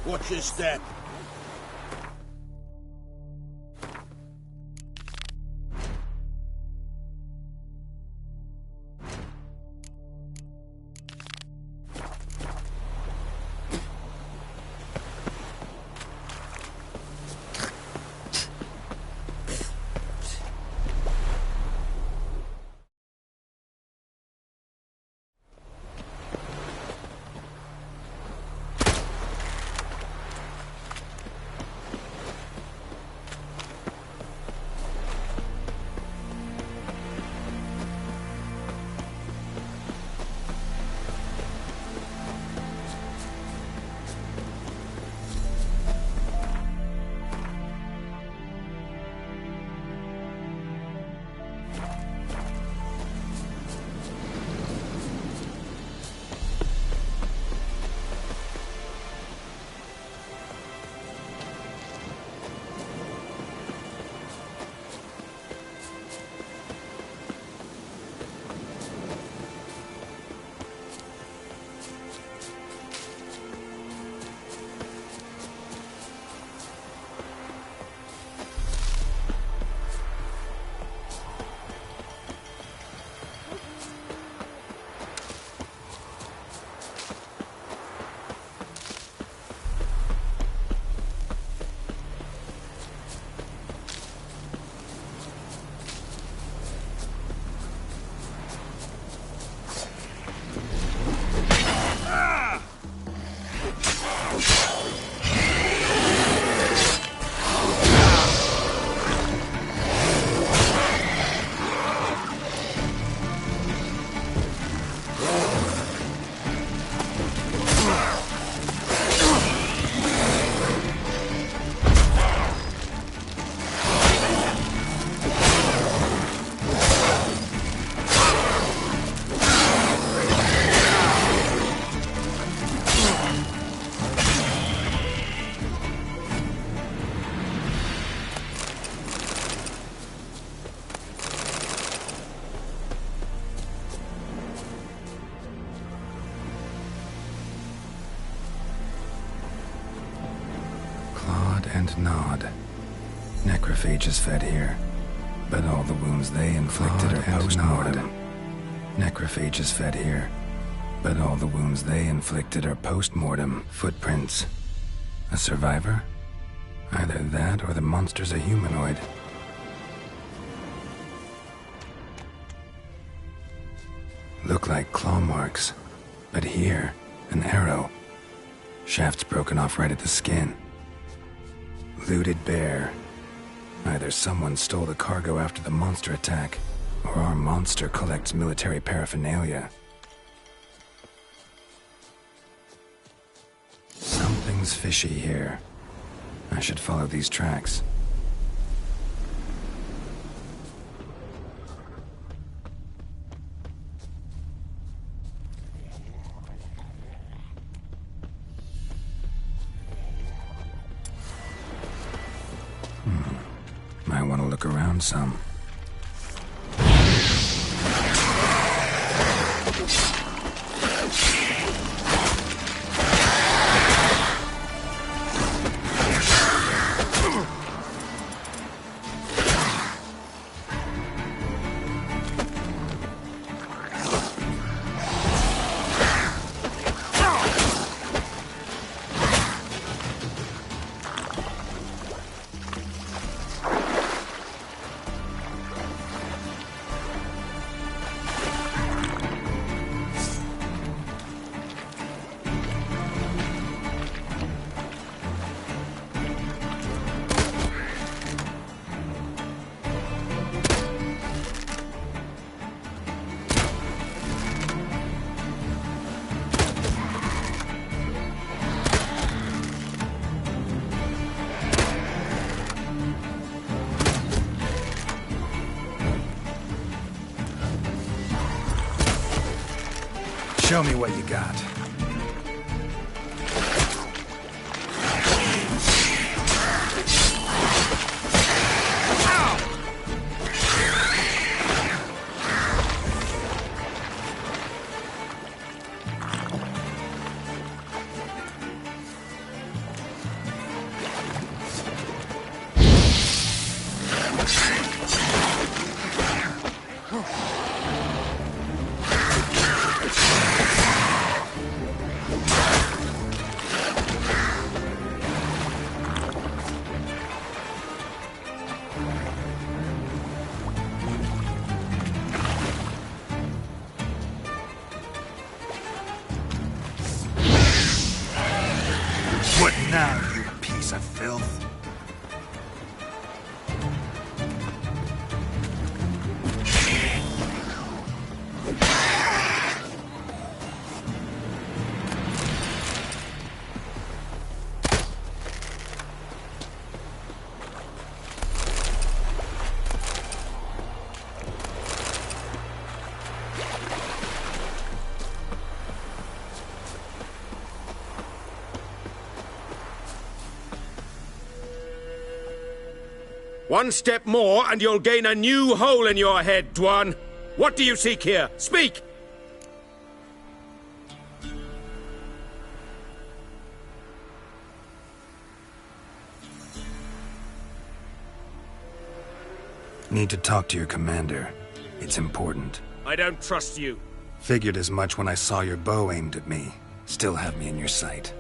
Watch your step. And nod. Necrophages fed here, but all the wounds they inflicted are post-mortem. Necrophages fed here, but all the wounds they inflicted are post-mortem. Footprints. A survivor? Either that or the monster's a humanoid. Look like claw marks, but here, an arrow. Shaft's broken off right at the skin. Looted bear. Either someone stole the cargo after the monster attack, or our monster collects military paraphernalia. Something's fishy here. I should follow these tracks. Might want to look around some. Show me what you got. now. You piece of filth. One step more, and you'll gain a new hole in your head, Dwan. What do you seek here? Speak! Need to talk to your commander. It's important. I don't trust you. Figured as much when I saw your bow aimed at me. Still have me in your sight.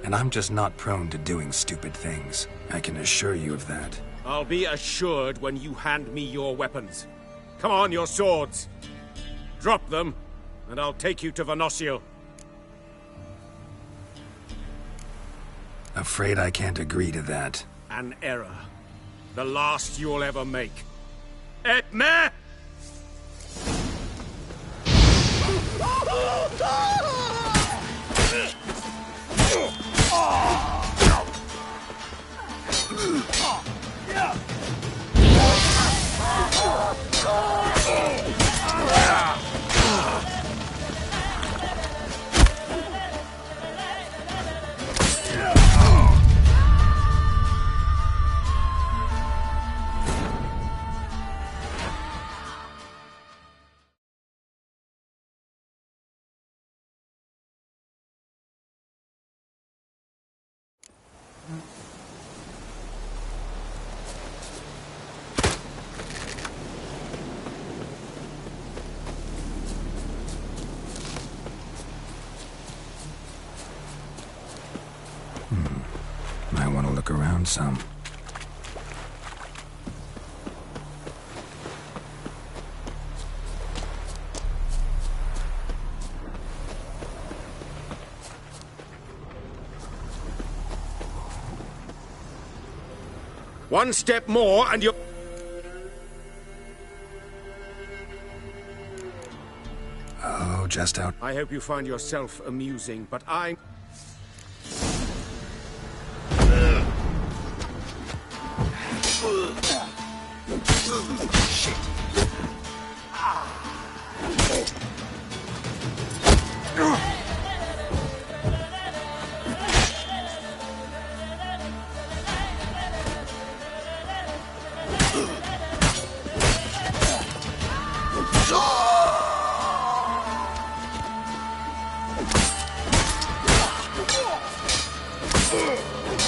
And I'm just not prone to doing stupid things. I can assure you of that. I'll be assured when you hand me your weapons. Come on, your swords. Drop them, and I'll take you to Venosio. Afraid I can't agree to that. An error. The last you'll ever make. Et me! Might want to look around some. One step more, and you're... Oh, just out. I hope you find yourself amusing, but I'm...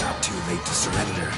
Not too late to surrender.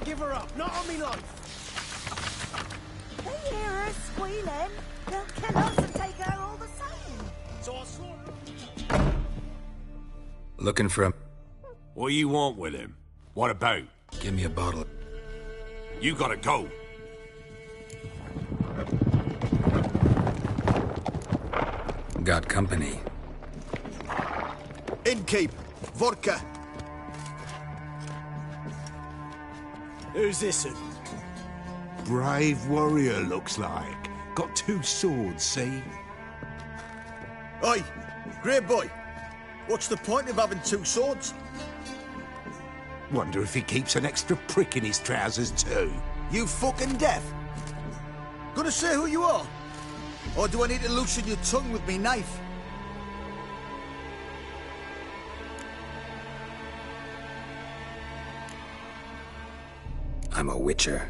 give her up. Not on me life. They hear her squealing. They'll kill us and take her all the same. So I'll slaughter her. Looking for him. What do you want with him? What about? Give me a bottle. You gotta go. Got company. Innkeep. Vodka. Who's this? Brave warrior, looks like. Got 2 swords, see? Oi, great boy. What's the point of having 2 swords? Wonder if he keeps an extra prick in his trousers too. You fucking deaf? Gonna say who you are? Or do I need to loosen your tongue with me knife? I'm a witcher.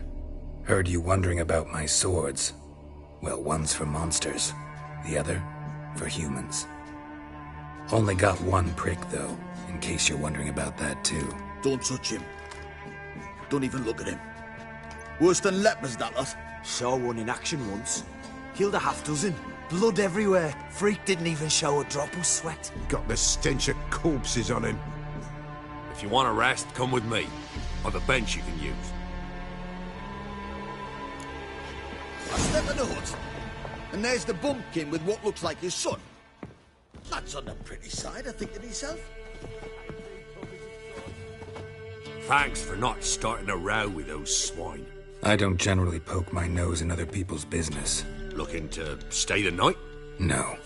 Heard you wondering about my swords. Well, one's for monsters, the other for humans. Only got 1 prick, though, in case you're wondering about that, too. Don't touch him. Don't even look at him. Worse than lepers, that lot. Saw one in action once. Killed a half-dozen. Blood everywhere. Freak didn't even show a drop of sweat. Got the stench of corpses on him. If you want a rest, come with me. I've a bench you can use. I step in the hut, and there's the bumpkin with what looks like his son. That's on the pretty side, I think to myself. Thanks for not starting a row with those swine. I don't generally poke my nose in other people's business. Looking to stay the night? No.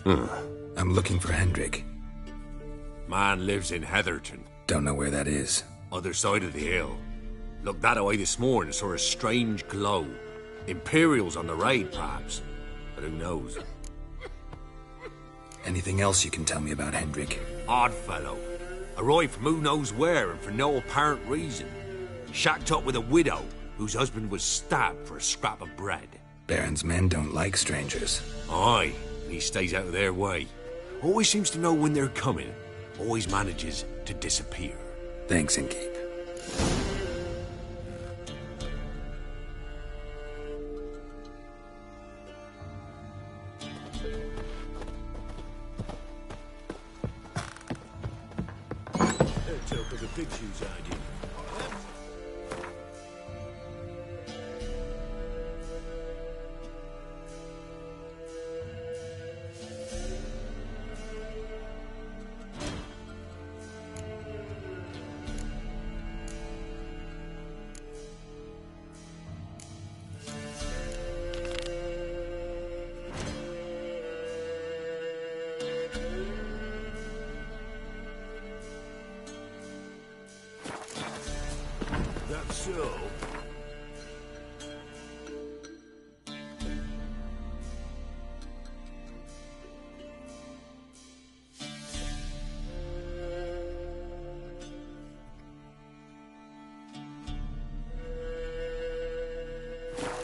I'm looking for Hendrik. Man lives in Heatherton. Don't know where that is. Other side of the hill. Looked that away this morning, saw a strange glow. Imperials on the raid, perhaps. But who knows? Anything else you can tell me about Hendrik? Odd fellow. Arrived from who knows where and for no apparent reason. Shacked up with a widow whose husband was stabbed for a scrap of bread. Baron's men don't like strangers. Aye, and he stays out of their way. Always seems to know when they're coming. Always manages to disappear. Thanks, Innkeep. Talk of the pig shoes idea. That's so.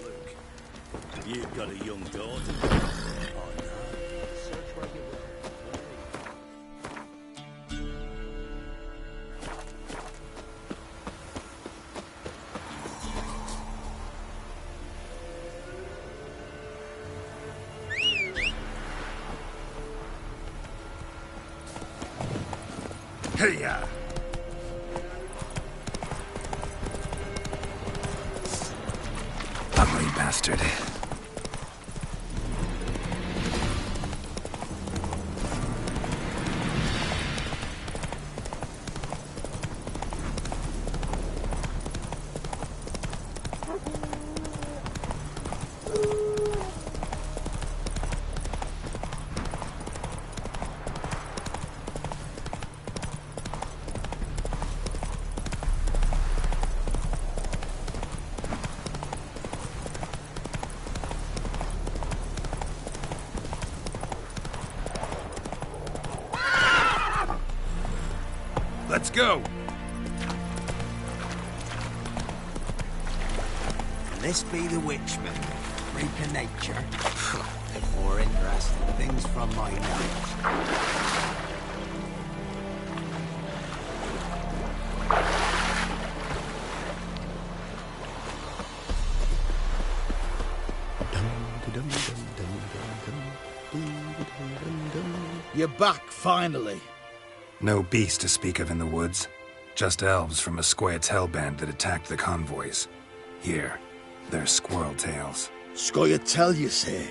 Look, you've got a young daughter. Oh, no. Search where you will. Hey-ya! Ugly bastard. Let's go! Can this be the witchman? Freak of nature? More interesting things from my knowledge. You're back, finally. No beast to speak of in the woods. Just elves from a Squared's hellband that attacked the convoys. Here, they're squirrel tails. Scoia'tael, you say?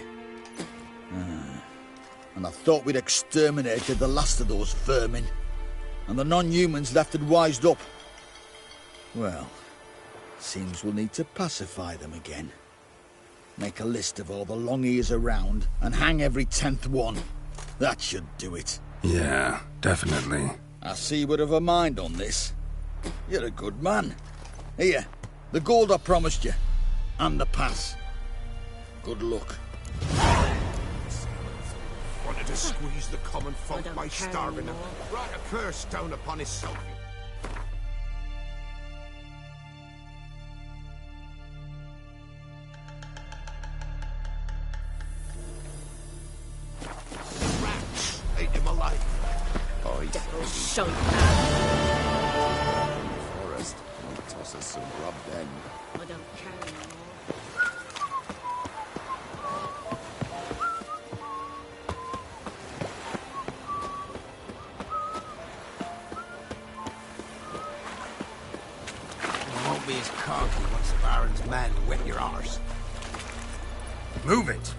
And I thought we'd exterminated the last of those vermin. And the non-humans left it wised up. Well, seems we'll need to pacify them again. Make a list of all the long ears around and hang every 10th one. That should do it. Yeah, definitely. I see you would have a mind on this. You're a good man. Here, the gold I promised you. And the pass. Good luck. Wanted to squeeze the common I folk don't by care starving them. anymore. Write a curse down upon his soul. Rats, ate him alive. Oh, Devil shite. Forest. I'll toss us some grub then. I don't care anymore. You won't be as cocky once the Baron's men whip your arse. Move it!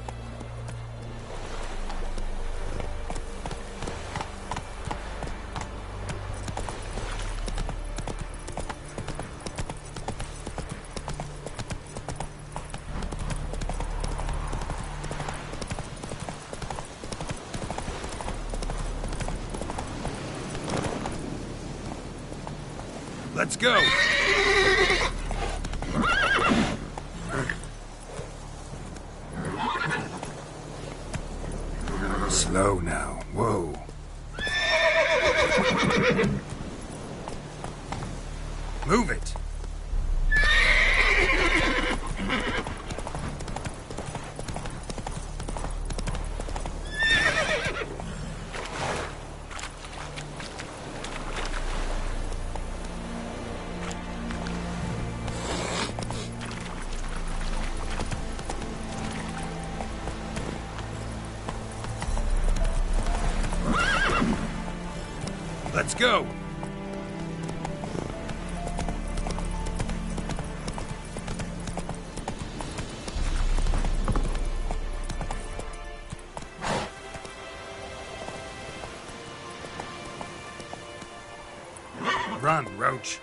Let's go! Slow now. Whoa. Move it! Let's go! Run, Roach.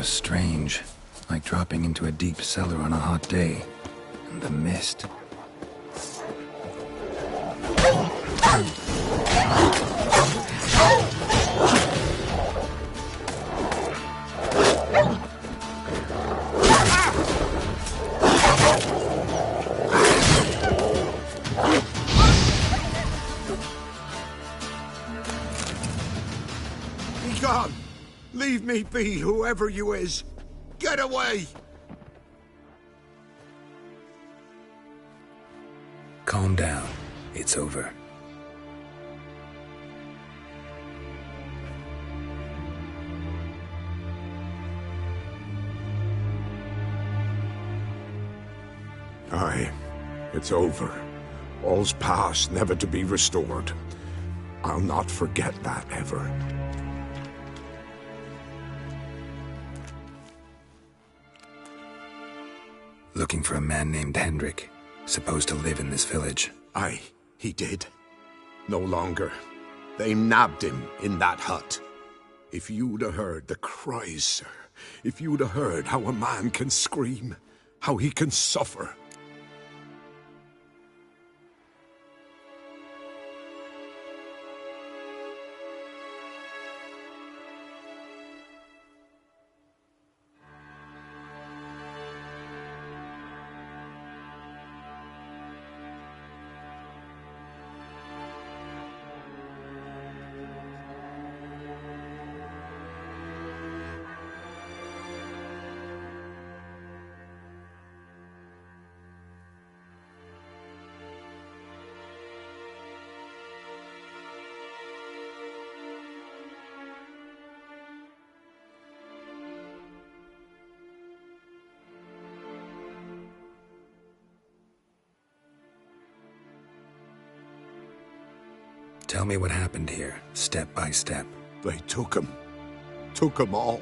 was strange, like dropping into a deep cellar on a hot day. And the mist. Be gone! Leave me be, whoever you is! Get away! Calm down. It's over. Aye, it's over. All's past, never to be restored. I'll not forget that ever. Looking for a man named Hendrik, supposed to live in this village. Aye, he did. No longer. They nabbed him in that hut. If you'd have heard the cries, sir, if you'd have heard how a man can scream, how he can suffer. Tell me what happened here, step by step. They took him. Took them all.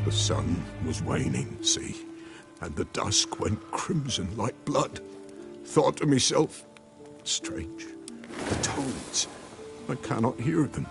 The sun was waning, see, and the dusk went crimson like blood. Thought to myself, strange, the toads, I cannot hear them.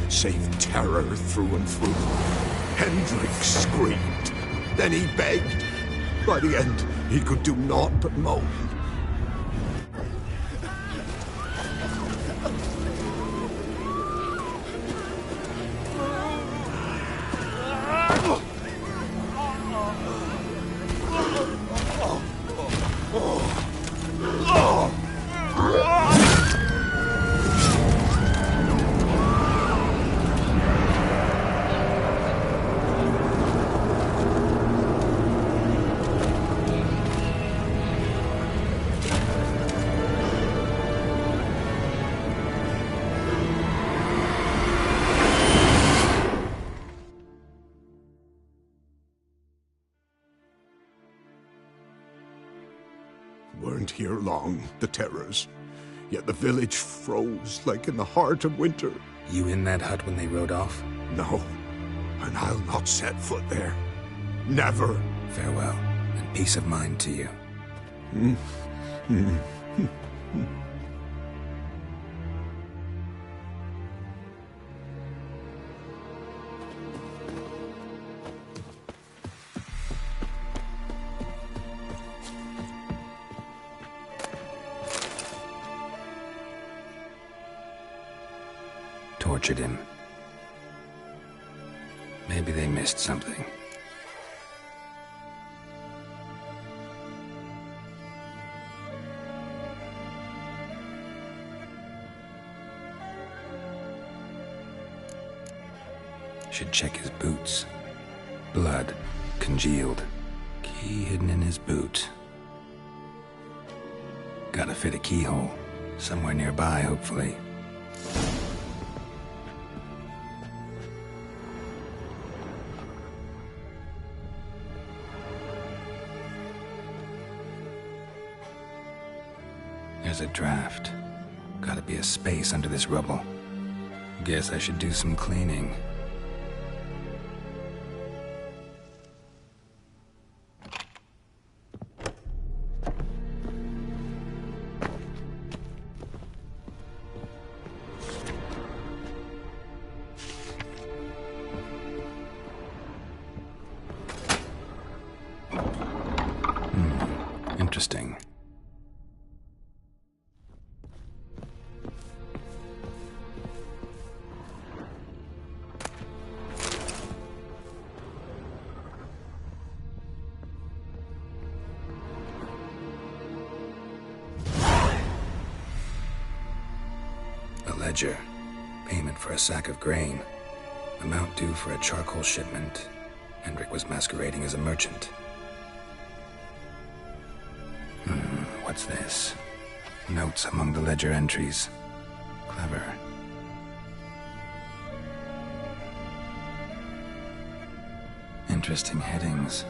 Save terror through and through. Hendrik screamed. Then he begged. By the end, he could do naught but moan. Weren't here long, the terrors. Yet the village froze like in the heart of winter. You in that hut when they rode off? No, and I'll not set foot there. Never. Farewell, and peace of mind to you. Tortured him. Maybe they missed something. Should check his boots. Blood, congealed. Key hidden in his boot. Gotta fit a keyhole. Somewhere nearby, hopefully. There's a draft. Gotta be a space under this rubble. Guess I should do some cleaning. Interesting. A ledger. Payment for a sack of grain. Amount due for a charcoal shipment. Hendrik was masquerading as a merchant. What's this? Notes among the ledger entries. Clever. Interesting headings.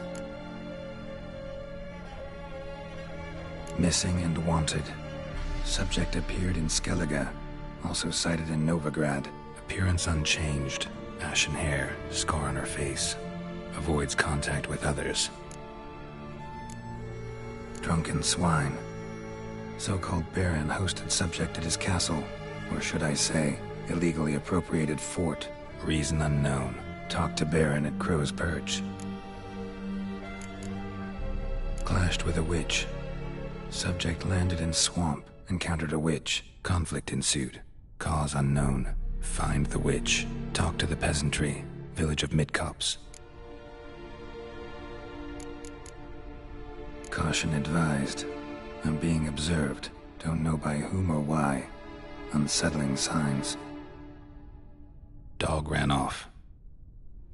Missing and wanted. Subject appeared in Skellige. Also cited in Novigrad. Appearance unchanged. Ashen hair. Scar on her face. Avoids contact with others. Drunken swine. So-called Baron hosted subject at his castle. Or should I say, illegally appropriated fort. Reason unknown. Talked to Baron at Crow's Perch. Clashed with a witch. Subject landed in swamp. Encountered a witch. Conflict ensued. Cause unknown. Find the witch. Talk to the peasantry. Village of Midcopse. Caution advised. I'm being observed. Don't know by whom or why. Unsettling signs. Dog ran off.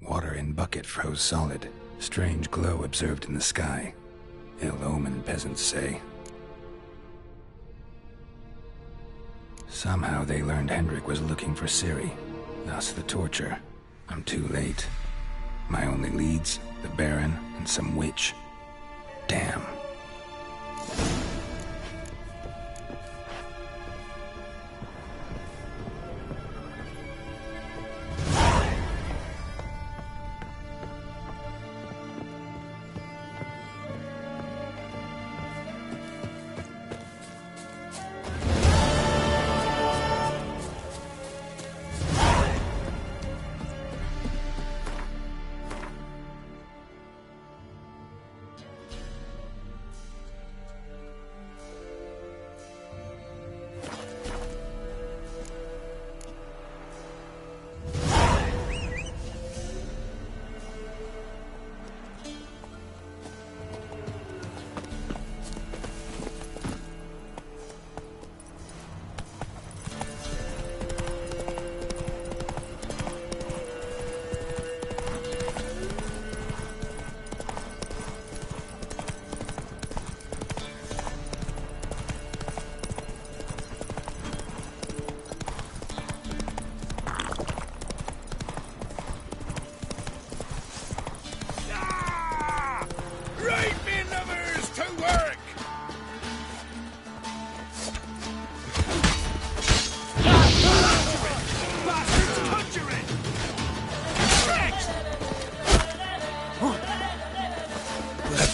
Water in bucket froze solid. Strange glow observed in the sky. Ill omen, peasants say. Somehow they learned Hendrik was looking for Ciri. Thus the torture. I'm too late. My only leads, the Baron and some witch. Damn.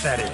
Pathetic.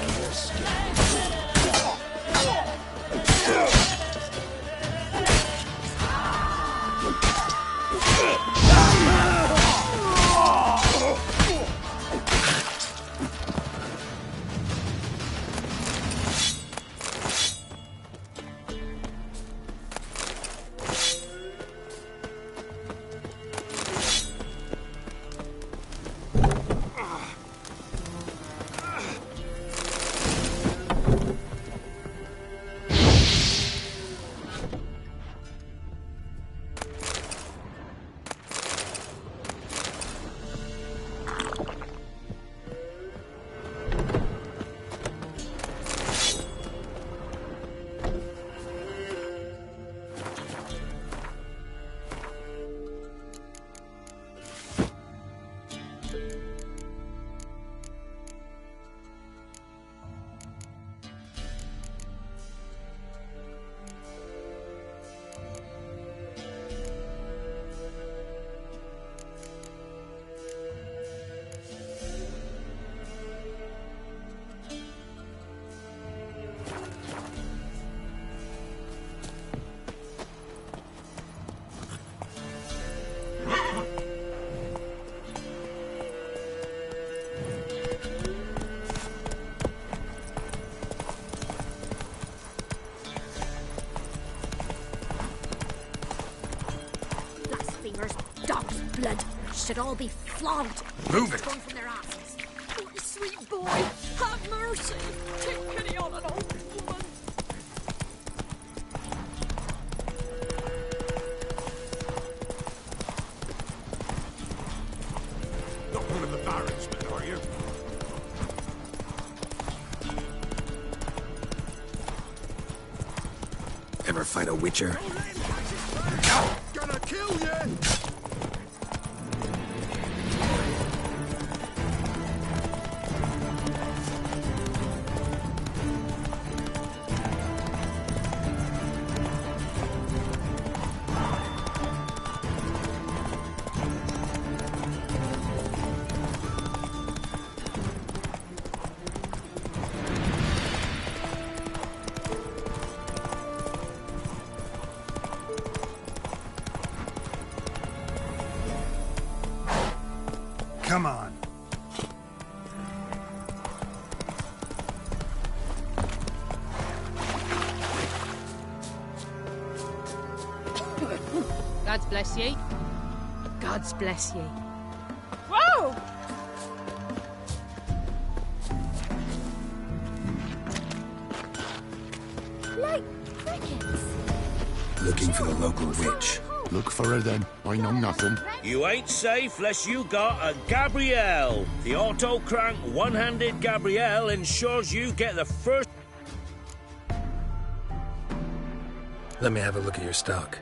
should all be flogged. Move it. Sprung from their asses. Oh, sweet boy, have mercy. Take pity on an old woman. Not one of the Baron's men, are you? Ever fight a witcher? Gonna kill you! Come on. God bless ye. God's bless ye. Whoa! Like crickets. Looking for the local witch. Look for her then. I know nothing. You ain't safe less you got a Gabrielle. The auto-crank one-handed Gabrielle ensures you get the first... Let me have a look at your stock.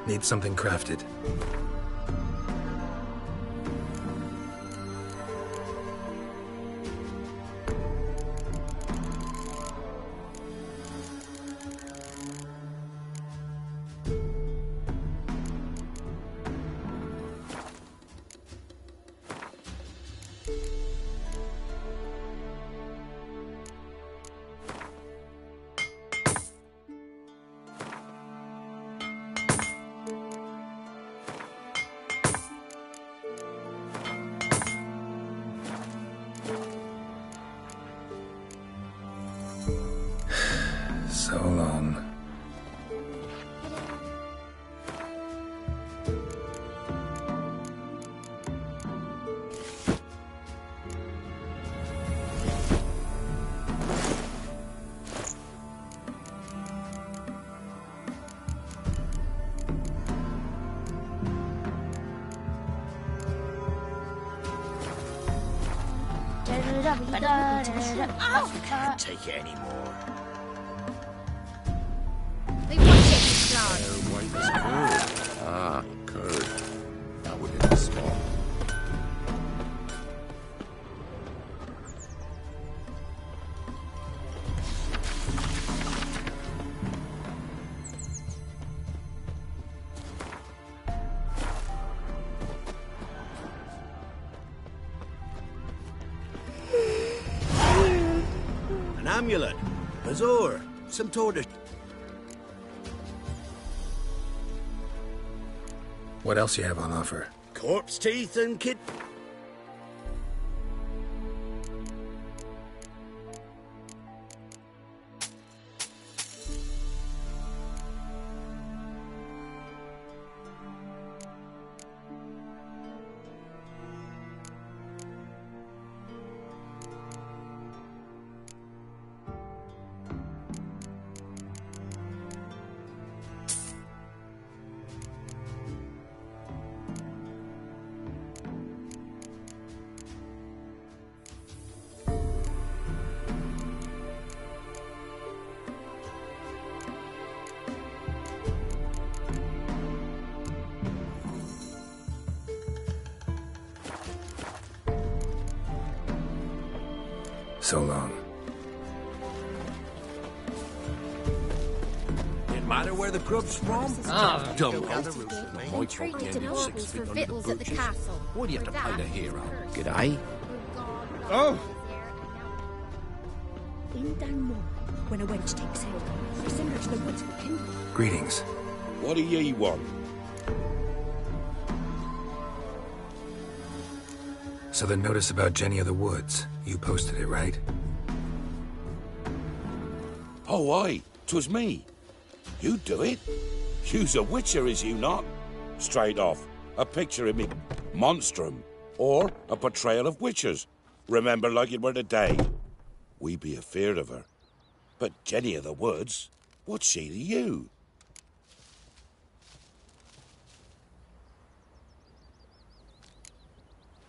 Need something crafted. So long. Can't take it anymore. They want it flogged. Their wife is Curd. Ah, Curd. That would have been small. An amulet, Azor, some tortoise. What else you have on offer? Corpse teeth and kid... So long. Didn't matter where the grub's from. Dumb old. We traded to nobles for victuals at the castle. Why do you have to For play the that, hero? G'day. Oh! In Downmore, when a wench takes ill, we send her to the woods with him. Greetings. What do ye want? So the notice about Jenny of the Woods, you posted it, right? Oh, aye. 'Twas me. You do it? You's a witcher, is you not? Straight off. A picture of me. Monstrum. Or a portrayal of witchers. Remember like it were the day. We be afeard of her. But Jenny of the Woods, what's she to you?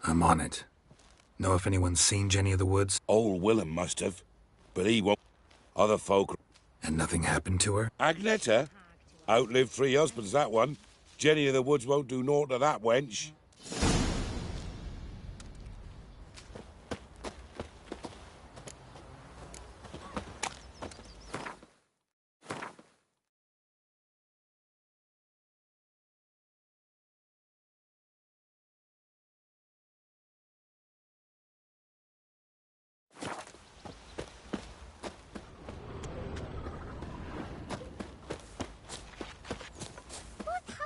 I'm on it. Know if anyone's seen Jenny of the Woods? Old Willem must have. But he won't. Other folk... And nothing happened to her? Agneta? Outlived 3 husbands, that one. Jenny of the Woods won't do naught to that wench.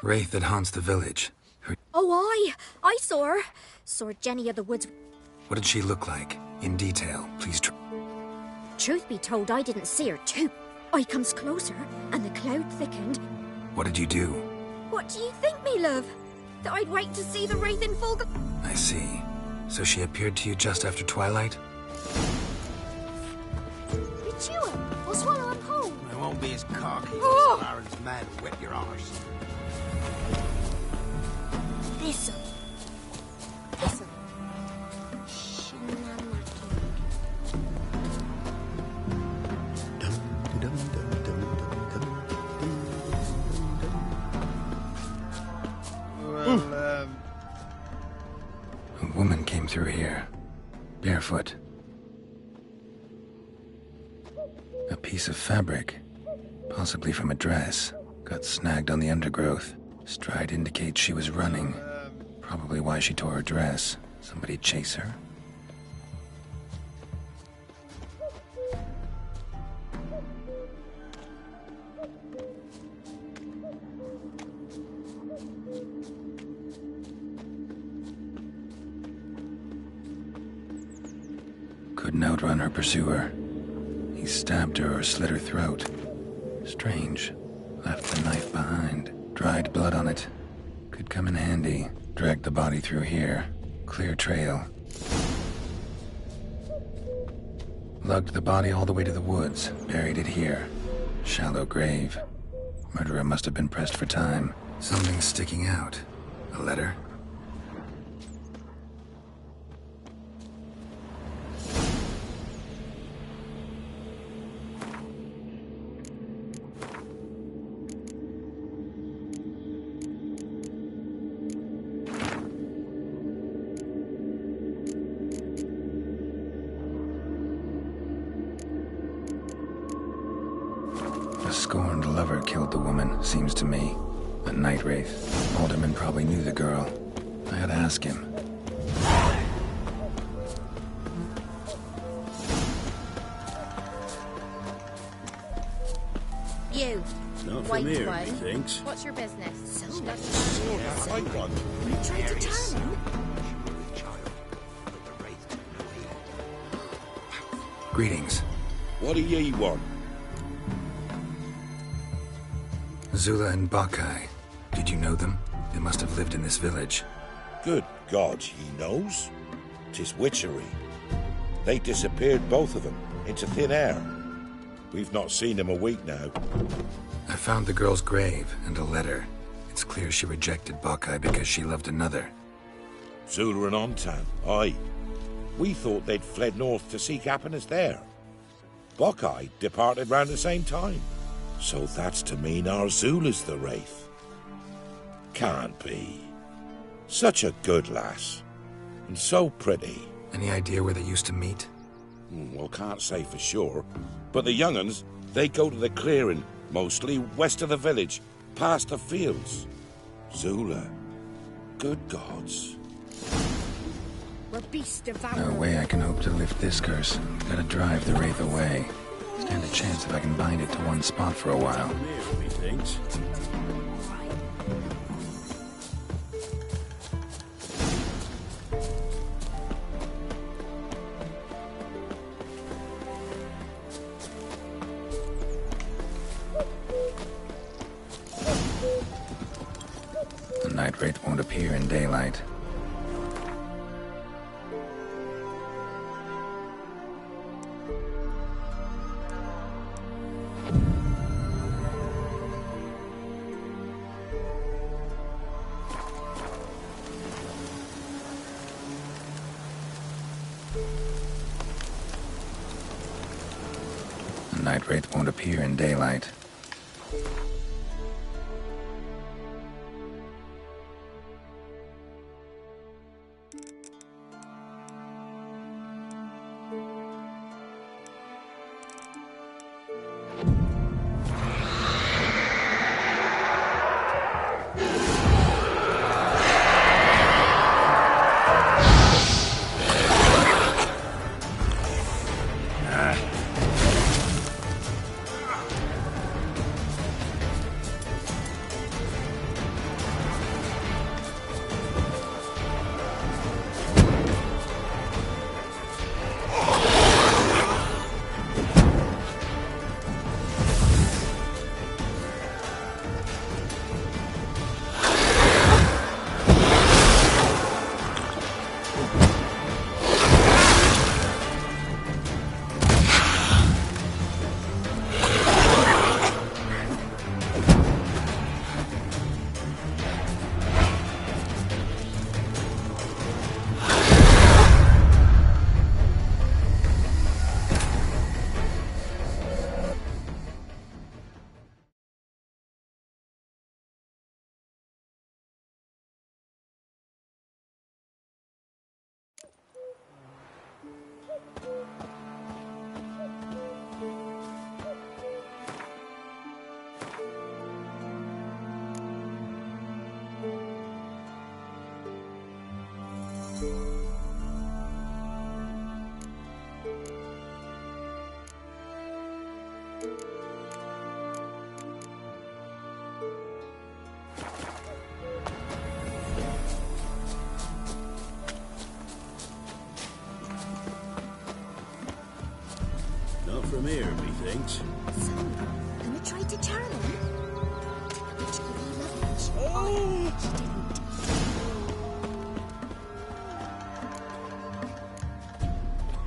Wraith that haunts the village. Oh, I saw her. Saw Jenny of the Woods. What did she look like? In detail, please. Truth be told, I didn't see her too. I comes closer, and the cloud thickened. What did you do? What do you think, me love? That I'd wait to see the wraith in full... I see. So she appeared to you just after twilight? You chew her, or swallow him whole. It won't be as cocky Oh! as Baron's man who whip your arse. This'll. A woman came through here, barefoot. A piece of fabric, possibly from a dress, got snagged on the undergrowth. Stride indicates she was running. Probably why she tore her dress. Somebody chase her? Couldn't outrun her pursuer. He stabbed her or slit her throat. Strange. Left the knife behind. Dried blood on it. Could come in handy. Dragged the body through here. Clear trail. Lugged the body all the way to the woods. Buried it here. Shallow grave. Murderer must have been pressed for time. Something sticking out. A letter? A scorned lover killed the woman, seems to me. A night wraith. Alderman probably knew the girl. I had to ask him. You. Not White from here, one. he thinks. What's your business? Oh, that's a white one. You tried to turn him? Greetings. What do ye want? Zula and Bakai. Did you know them? They must have lived in this village. Good God, he knows. 'Tis witchery. They disappeared, both of them, into thin air. We've not seen them a week now. I found the girl's grave and a letter. It's clear she rejected Bakai because she loved another. Zula and Ontan, aye. We thought they'd fled north to seek happiness there. Bakai departed round the same time. So that's to mean our Zula's the wraith. Can't be. Such a good lass. And so pretty. Any idea where they used to meet? Well, can't say for sure. But the young'uns, they go to the clearing, mostly west of the village, past the fields. Zula. Good gods. We're beast devoured. No way I can hope to lift this curse. Gotta drive the wraith away. Stand a chance if I can bind it to one spot for a while. Here, methinks. The night wraith won't appear in daylight. The night wraith won't appear in daylight. Not from here, methinks. So, can we try to charm him? Did the witch give you love? Oh! She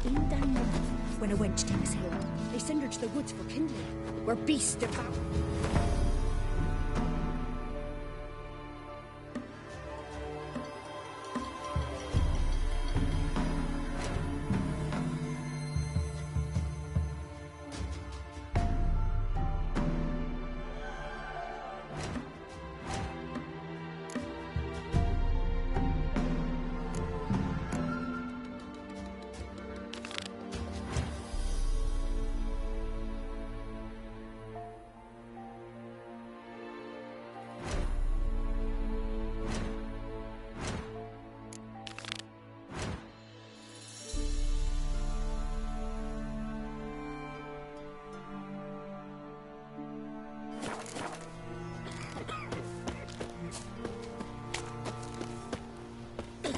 didn't. In down north, when a wench takes ill, they send her to the woods for kindling, where beasts devour.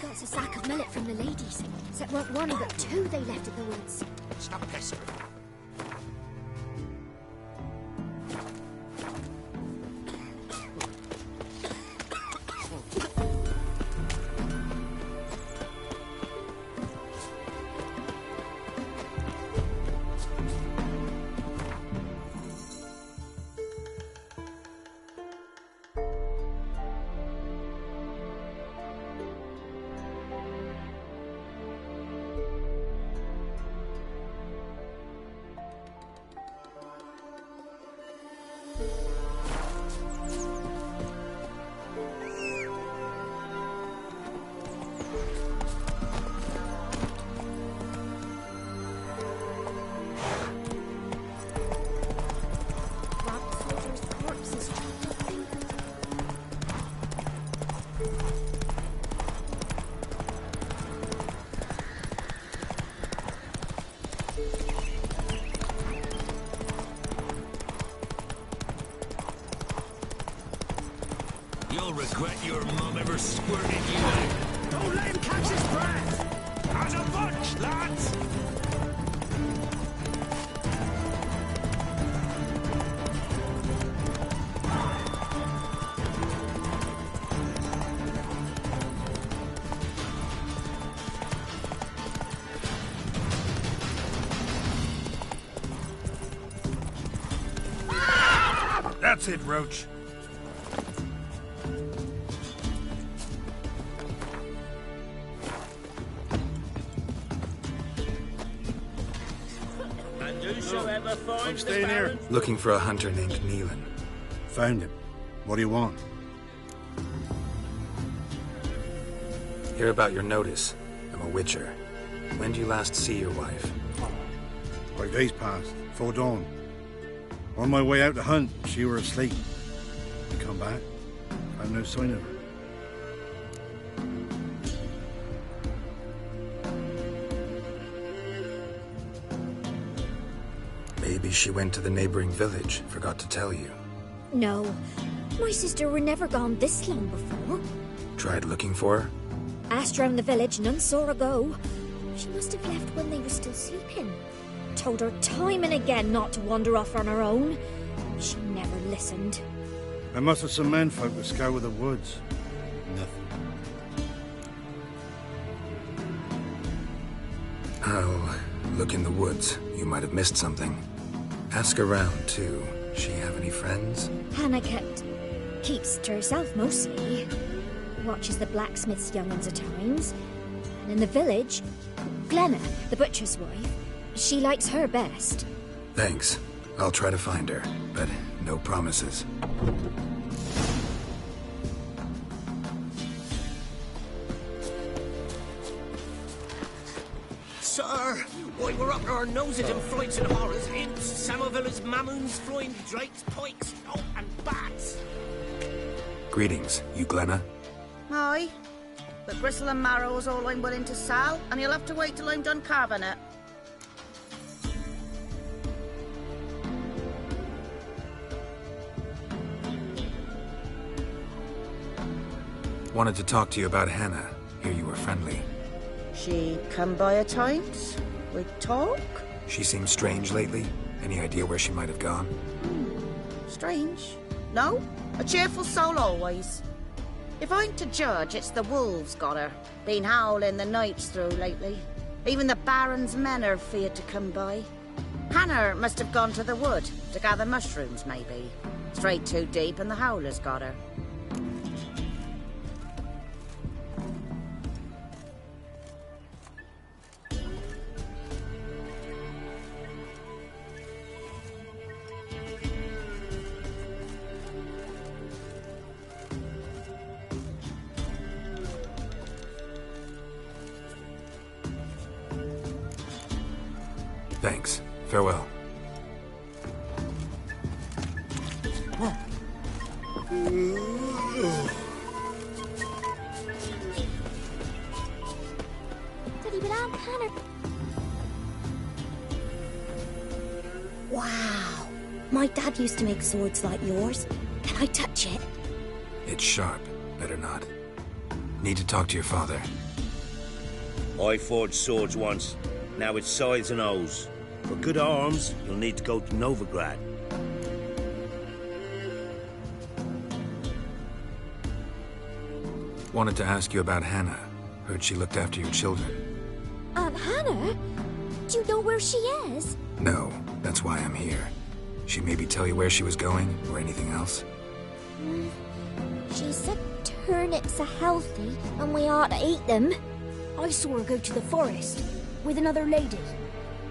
It's a sack of millet from the ladies. So it weren't one, but two they left at the woods. Stop pestering. regret your mum ever squirted you out. Don't let him catch his breath! As a bunch, lads! That's it, Roach. And whosoever finds the Staying here. Baron... Looking for a hunter named Neelan. Found him. What do you want? Hear about your notice. I'm a witcher. When do you last see your wife? 5 days passed, before dawn. On my way out to hunt, she were asleep. I come back, found no sign of her. Maybe she went to the neighboring village, forgot to tell you. No. My sister were never gone this long before. Tried looking for her? Asked round the village, none saw her go. She must have left when they were still sleeping. Told her time and again not to wander off on her own. She never listened. I must have some menfolk to scour the woods. Nothing. I'll look in the woods. You might have missed something. Ask around, too. She have any friends? Hannah keeps to herself mostly. Watches the blacksmith's young'uns at times. And in the village, Glenna, the butcher's wife, she likes her best. Thanks. I'll try to find her, but no promises. Sir, why we're up to our noses in flights and horrors, imps, Samovillas, mamoons, flying drakes, pikes, oh, and bats. Greetings, you Glenna? Aye. But Bristle and Marrow's all I'm willing to sell, and you'll have to wait till I'm done carving it. Wanted to talk to you about Hannah. Hear you were friendly. She come by at times. We talk. She seems strange lately. Any idea where she might have gone? Strange. No, a cheerful soul always. If I'm to judge, it's the wolves got her. Been howling the nights through lately. Even the Baron's men are feared to come by. Hannah must have gone to the wood to gather mushrooms, maybe. Strayed too deep and the howlers got her. Thanks. Farewell. Wow. My dad used to make swords like yours. Can I touch it? It's sharp. Better not. Need to talk to your father. I forged swords once. Now it's scythes and hoes. For good arms, you'll need to go to Novigrad. Wanted to ask you about Hannah. Heard she looked after your children. Aunt Hannah? Do you know where she is? No, that's why I'm here. She maybe tell you where she was going, or anything else? She said turnips are healthy, and we ought to eat them. I saw her go to the forest, with another lady.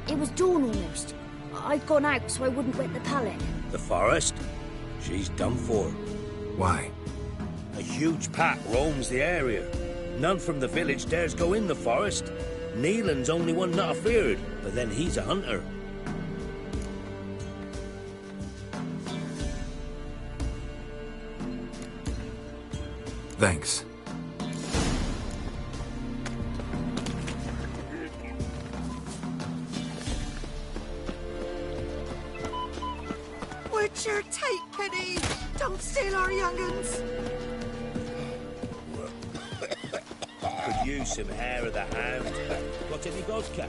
It was dawn almost. I'd gone out so I wouldn't wet the pallet. The forest? She's done for. Why? A huge pack roams the area. None from the village dares go in the forest. Neelan's only one not afeared, but then he's a hunter. Thanks. What's your take, Penny? Don't steal our young'uns. you some hair of the hound. Got any vodka?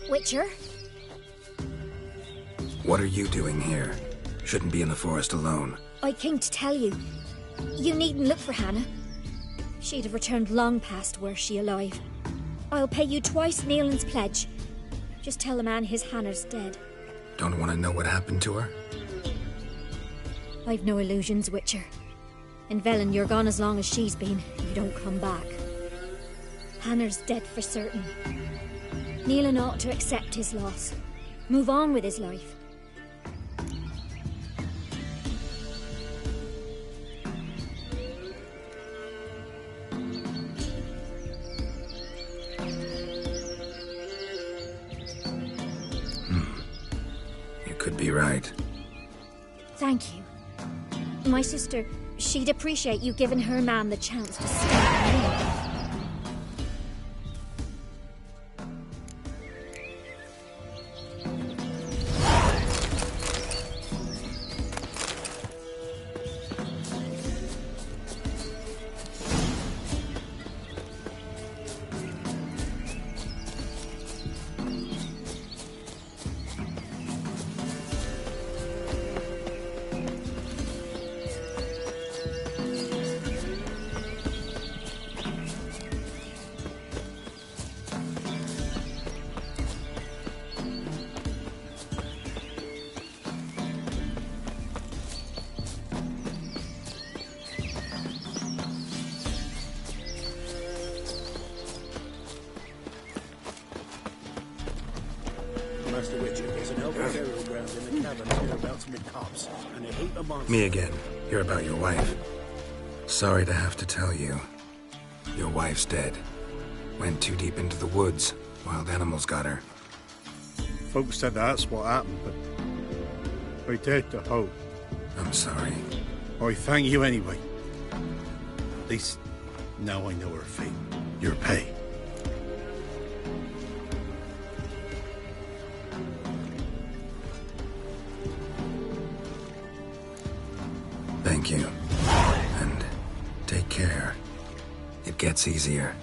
Witcher? What are you doing here? Shouldn't be in the forest alone. I came to tell you. You needn't look for Hannah. She'd have returned long past were she alive. I'll pay you twice Nealon's pledge. Just tell the man his Hannah's dead. Don't want to know what happened to her? I've no illusions, Witcher. In Velen, you're gone as long as she's been. You don't come back. Hannah's dead for certain. Nealon ought to accept his loss. Move on with his life. You could be right. Thank you. My sister, she'd appreciate you giving her man the chance to stay and live. Master Witcher, there's an open burial ground in the caverns hereabouts with cops, and a heap of monsters. Me again. You're about your wife. Sorry to have to tell you. Your wife's dead. Went too deep into the woods. Wild animals got her. Folks said that's what happened, but I dared to hope. I'm sorry. I thank you anyway. At least now I know her fate. Your pay. Thank you. And take care. It gets easier.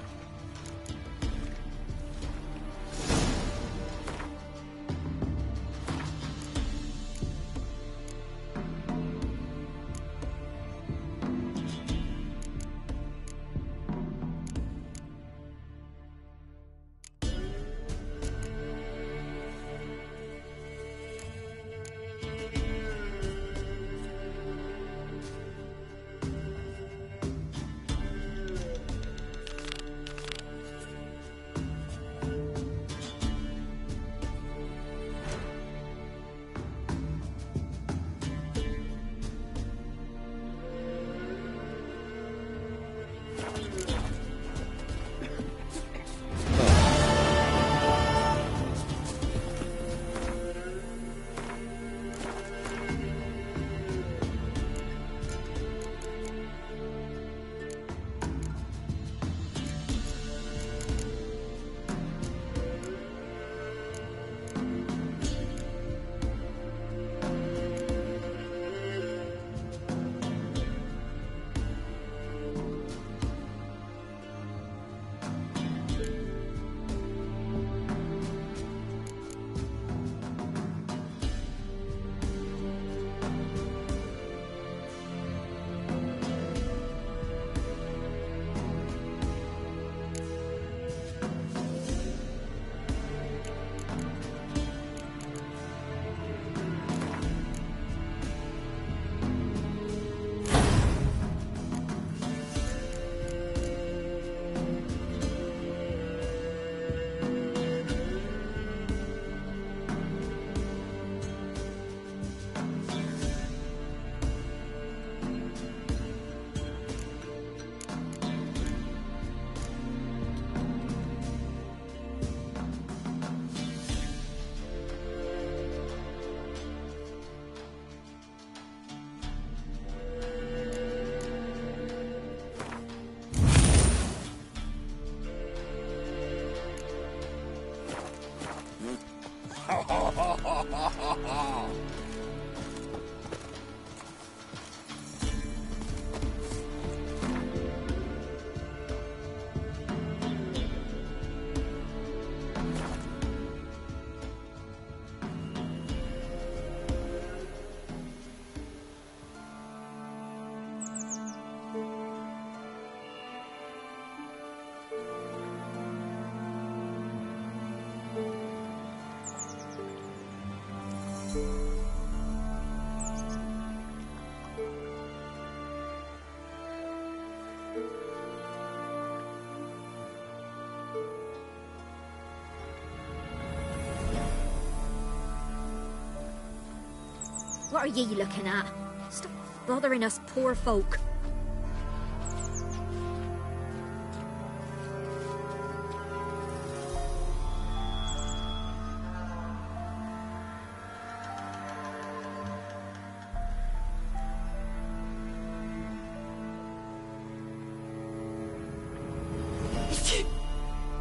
What are ye looking at? Stop bothering us poor folk.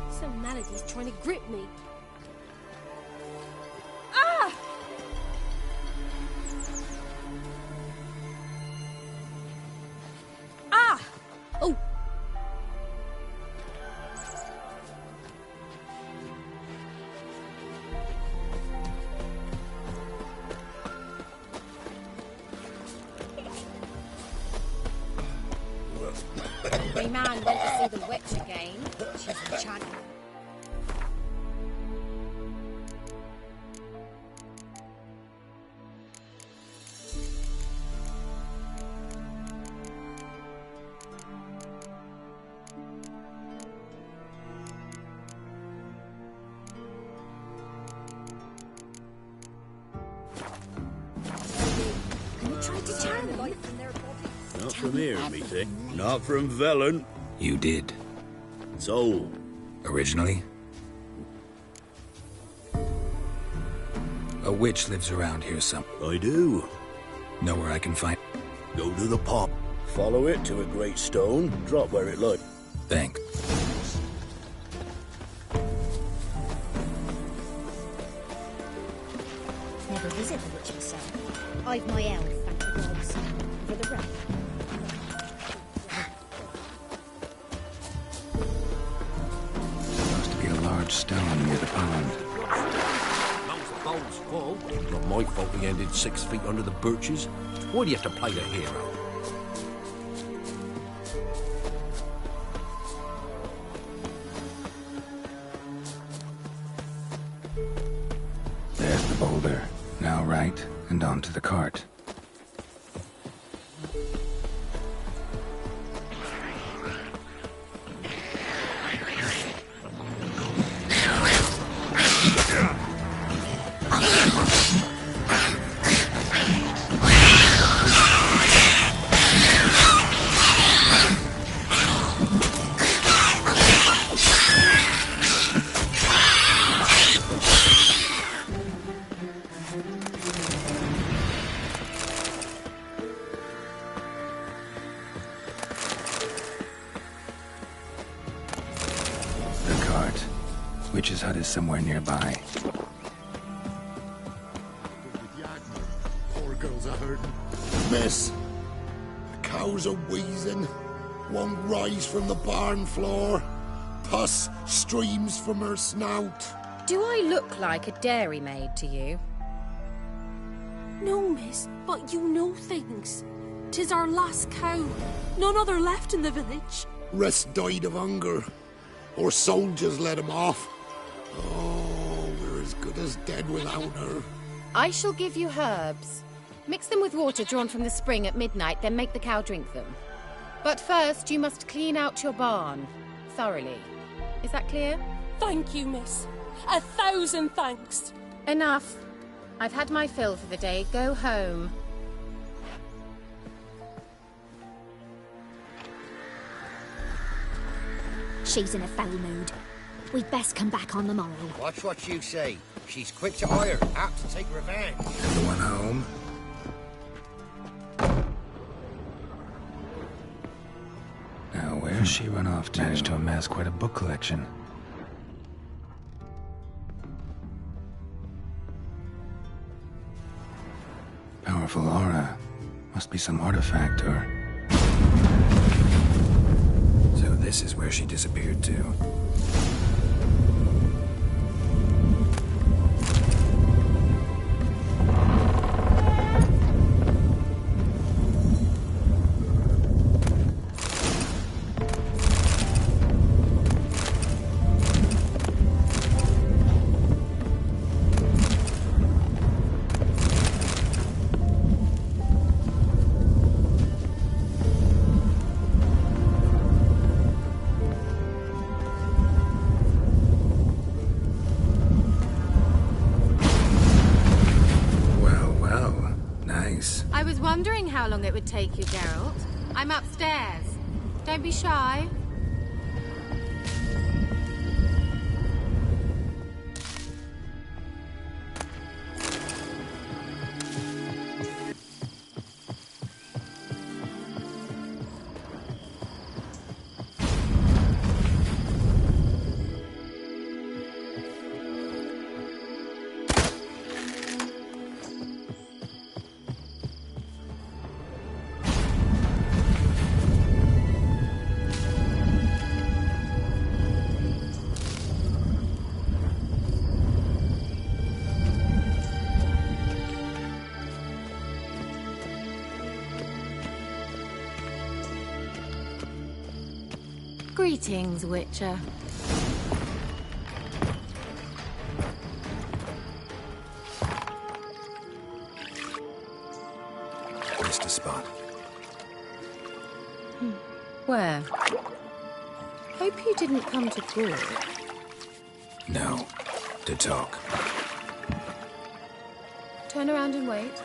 Some melody's trying to grip me. Oh! My man went to see the witch again. She's enchanted. Not from here, methinks. Not from Velen. You did. So, Originally? A witch lives around here some. I do. Know where I can find... Go to the pop. Follow it to a great stone. Drop where it lies. Thanks. Never visit the witch myself. I've my elf, thank the gods. For the rest. Supposed to be a large stone near the pond. Most bowl's full. Not my fault we ended 6 feet under the birches. Why do you have to play the hero? There's the boulder. Now right, and onto the cart. Witch's hut is somewhere nearby. Poor girls are hurting. Miss, the cows are wheezing. Won't rise from the barn floor. Pus streams from her snout. Do I look like a dairymaid to you? No, miss, but you know things. 'Tis our last cow. None other left in the village. Rest died of hunger. Or soldiers let him off. Oh, we're as good as dead without her. I shall give you herbs. Mix them with water drawn from the spring at midnight, then make the cow drink them. But first, you must clean out your barn. Thoroughly. Is that clear? Thank you, miss. 1,000 thanks. Enough. I've had my fill for the day. Go home. She's in a foul mood. We'd best come back on the morrow. Watch what you say. She's quick to ire, apt to take revenge. Everyone home? Now, where's she run off to? Managed to amass quite a book collection. Powerful aura. Must be some artifact or... So this is where she disappeared to. I was wondering how long it would take you, Geralt. I'm upstairs. Don't be shy. Greetings, Witcher. Missed a spot. Where? Hope you didn't come to talk. No, to talk. Turn around and wait.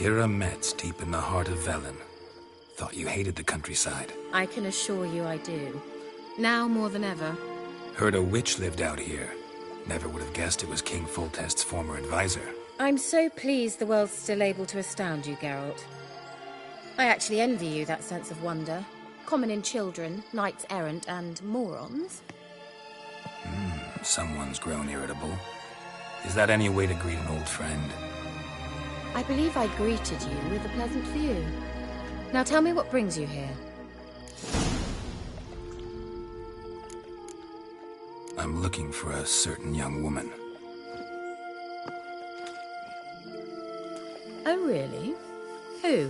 Ciri Metz, deep in the heart of Velen. Thought you hated the countryside. I can assure you I do. Now more than ever. Heard a witch lived out here. Never would have guessed it was King Foltest's former advisor. I'm so pleased the world's still able to astound you, Geralt. I actually envy you that sense of wonder. Common in children, knights-errant, and morons. Someone's grown irritable. Is that any way to greet an old friend? I believe I greeted you with a pleasant view. Now tell me what brings you here. I'm looking for a certain young woman. Oh, really? Who?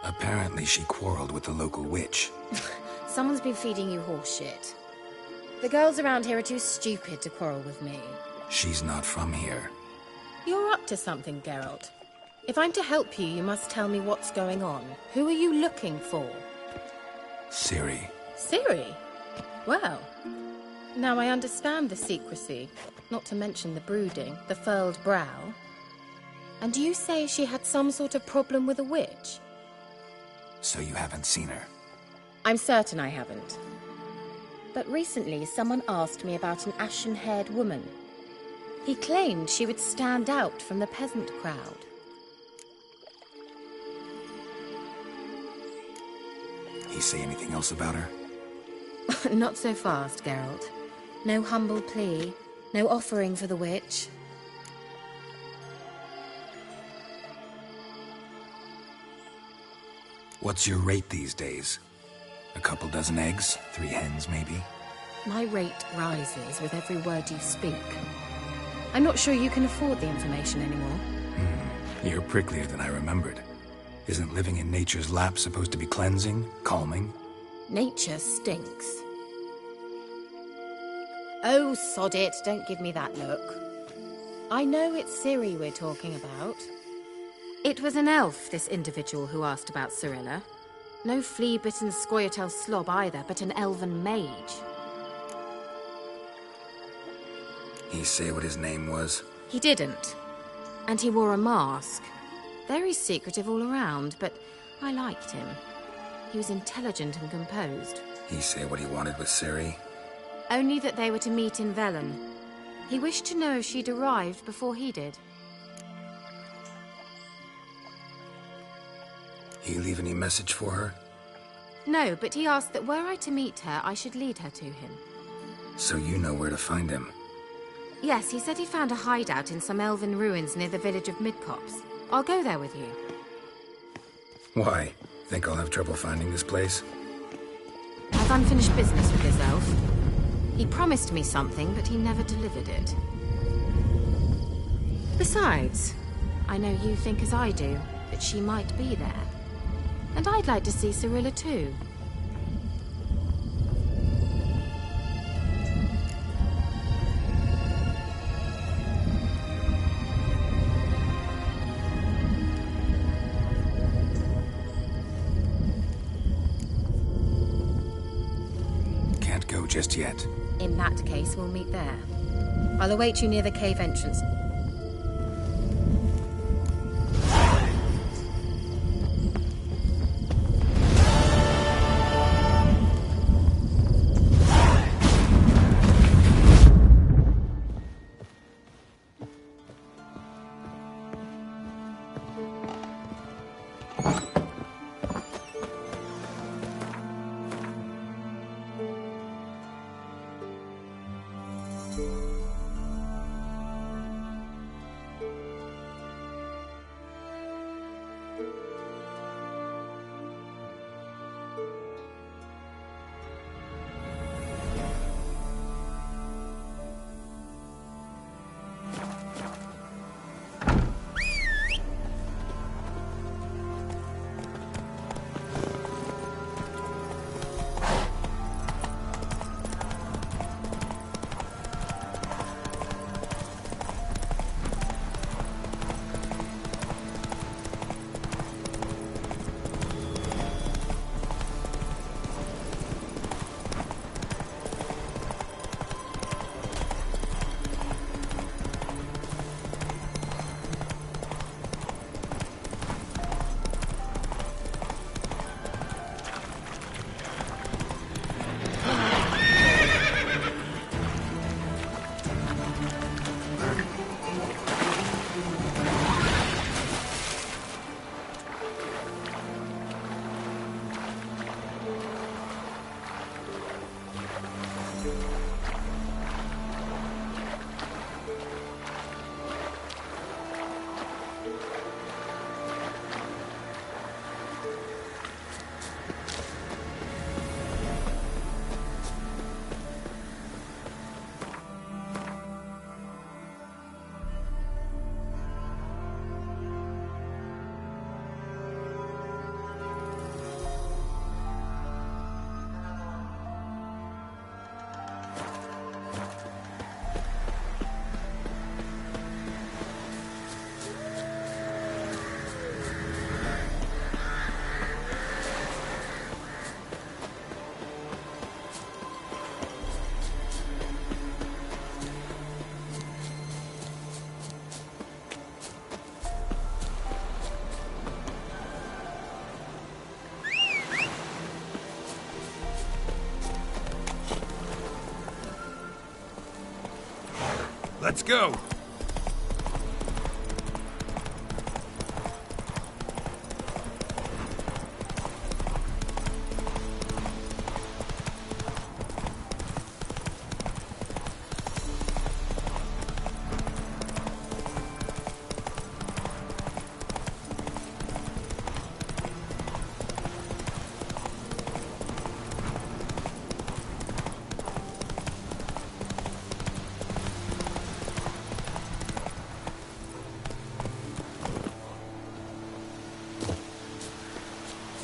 Apparently she quarreled with the local witch. Someone's been feeding you horse shit. The girls around here are too stupid to quarrel with me. She's not from here. You're up to something, Geralt. If I'm to help you, you must tell me what's going on. Who are you looking for? Ciri. Ciri? Well, now I understand the secrecy, not to mention the brooding, the furled brow. And you say she had some sort of problem with a witch? So you haven't seen her? I'm certain I haven't. But recently, someone asked me about an ashen-haired woman. He claimed she would stand out from the peasant crowd. He say anything else about her? Not so fast, Geralt. No humble plea, no offering for the witch. What's your rate these days? A couple dozen eggs? 3 hens, maybe? My rate rises with every word you speak. I'm not sure you can afford the information anymore. You're pricklier than I remembered. Isn't living in nature's lap supposed to be cleansing, calming? Nature stinks. Oh, sod it, don't give me that look. I know it's Ciri we're talking about. It was an elf, this individual who asked about Cirilla. No flea-bitten Scoia'tael slob either, but an elven mage. He say what his name was? He didn't. And he wore a mask. Very secretive all around, but I liked him. He was intelligent and composed. He say what he wanted with Ciri? Only that they were to meet in Velen. He wished to know if she'd arrived before he did. He leave any message for her? No, but he asked that were I to meet her, I should lead her to him. So you know where to find him? Yes, he said he found a hideout in some elven ruins near the village of Midcopse. I'll go there with you. Why? Think I'll have trouble finding this place? I've unfinished business with this elf. He promised me something, but he never delivered it. Besides, I know you think as I do, that she might be there. And I'd like to see Cirilla too. Can't go just yet. In that case, we'll meet there. I'll await you near the cave entrance. Let's go!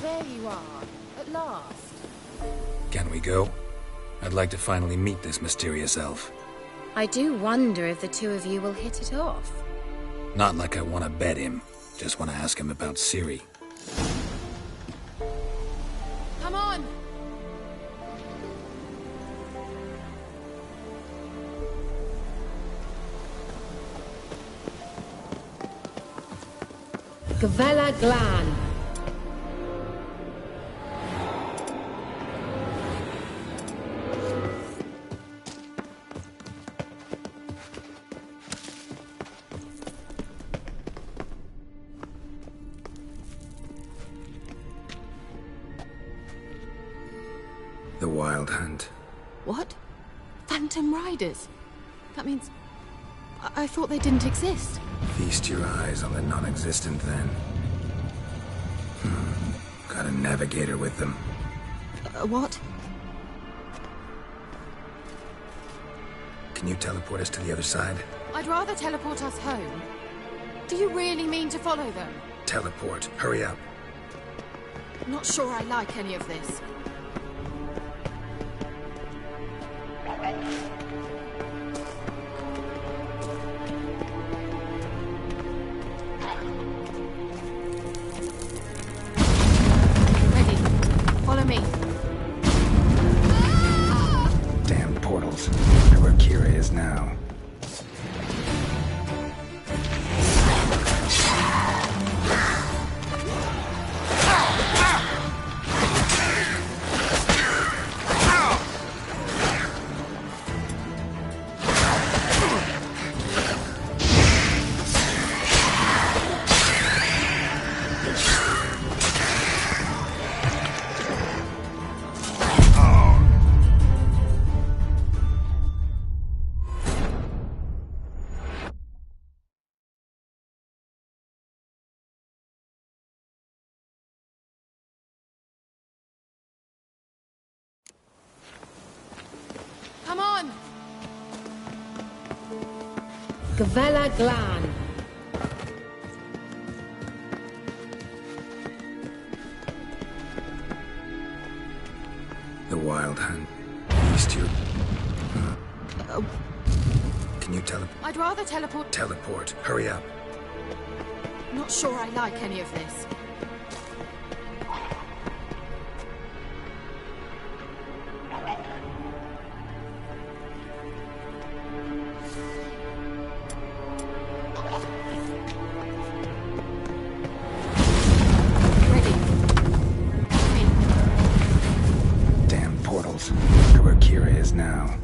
There you are, at last. Can we go? I'd like to finally meet this mysterious elf. I do wonder if the two of you will hit it off. Not like I want to bet him. Just want to ask him about Ciri. Come on! Gavella Glan. Wild Hunt. What? Phantom Riders? That means... I thought they didn't exist. Feast your eyes on the non-existent, then. Got a navigator with them. What? Can you teleport us to the other side? I'd rather teleport us home. Do you really mean to follow them? Teleport. Hurry up. Not sure I like any of this. Ready. Follow me. Damn portals. They're where Ciri is now. Come on! Gavella Glan. The Wild Hunt. Feast your... Can you I'd rather teleport... Teleport. Hurry up. Not sure I like any of this. Damn portals. They're where Ciri is now.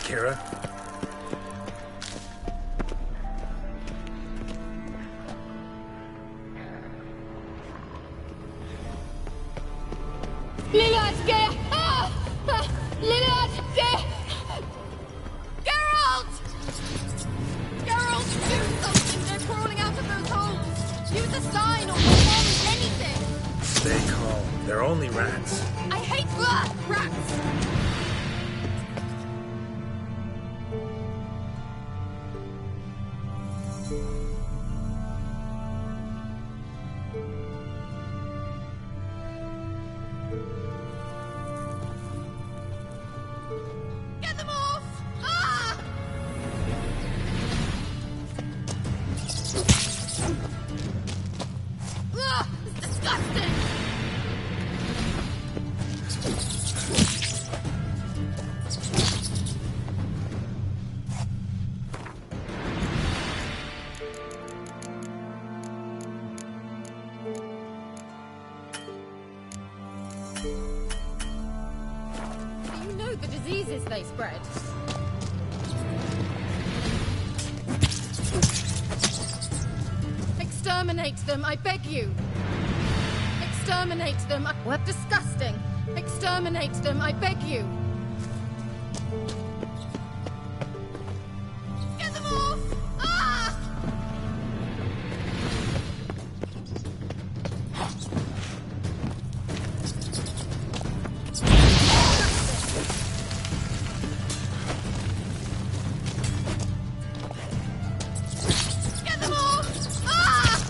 Kira? Lillard's gay! Ah! Lillard's gay! They're only rats. I hate rats! Get them off! Ah! Ugh, it's disgusting! You know the diseases they spread. Exterminate them, I beg you. Exterminate them. What? Disgusting. Exterminate them, I beg you. Get them off! Ah! Get them off! Ah!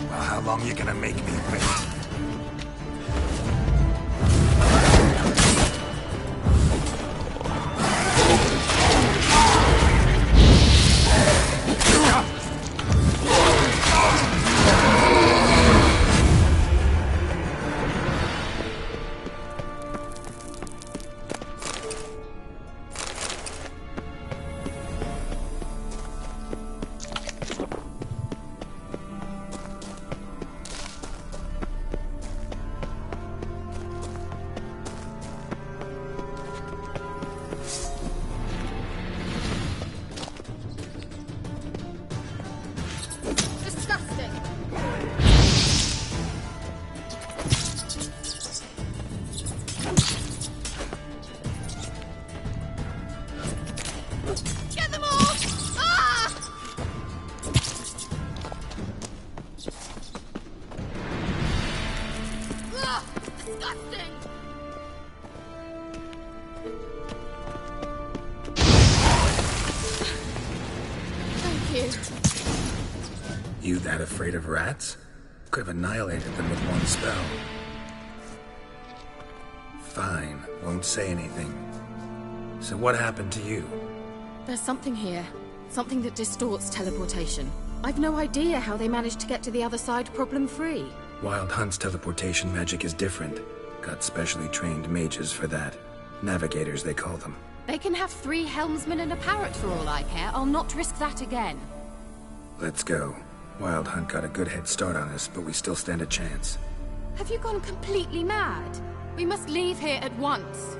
Well, how long you gonna make me wait? Disgusting. Get them off! Ah! Ugh, disgusting! Thank you. You that afraid of rats? Could have annihilated them with one spell. Fine, won't say anything. So what happened to you? There's something here. Something that distorts teleportation. I've no idea how they managed to get to the other side problem-free. Wild Hunt's teleportation magic is different. Got specially trained mages for that. Navigators, they call them. They can have 3 helmsmen and a parrot for all I care. I'll not risk that again. Let's go. Wild Hunt got a good head start on us, but we still stand a chance. Have you gone completely mad? We must leave here at once.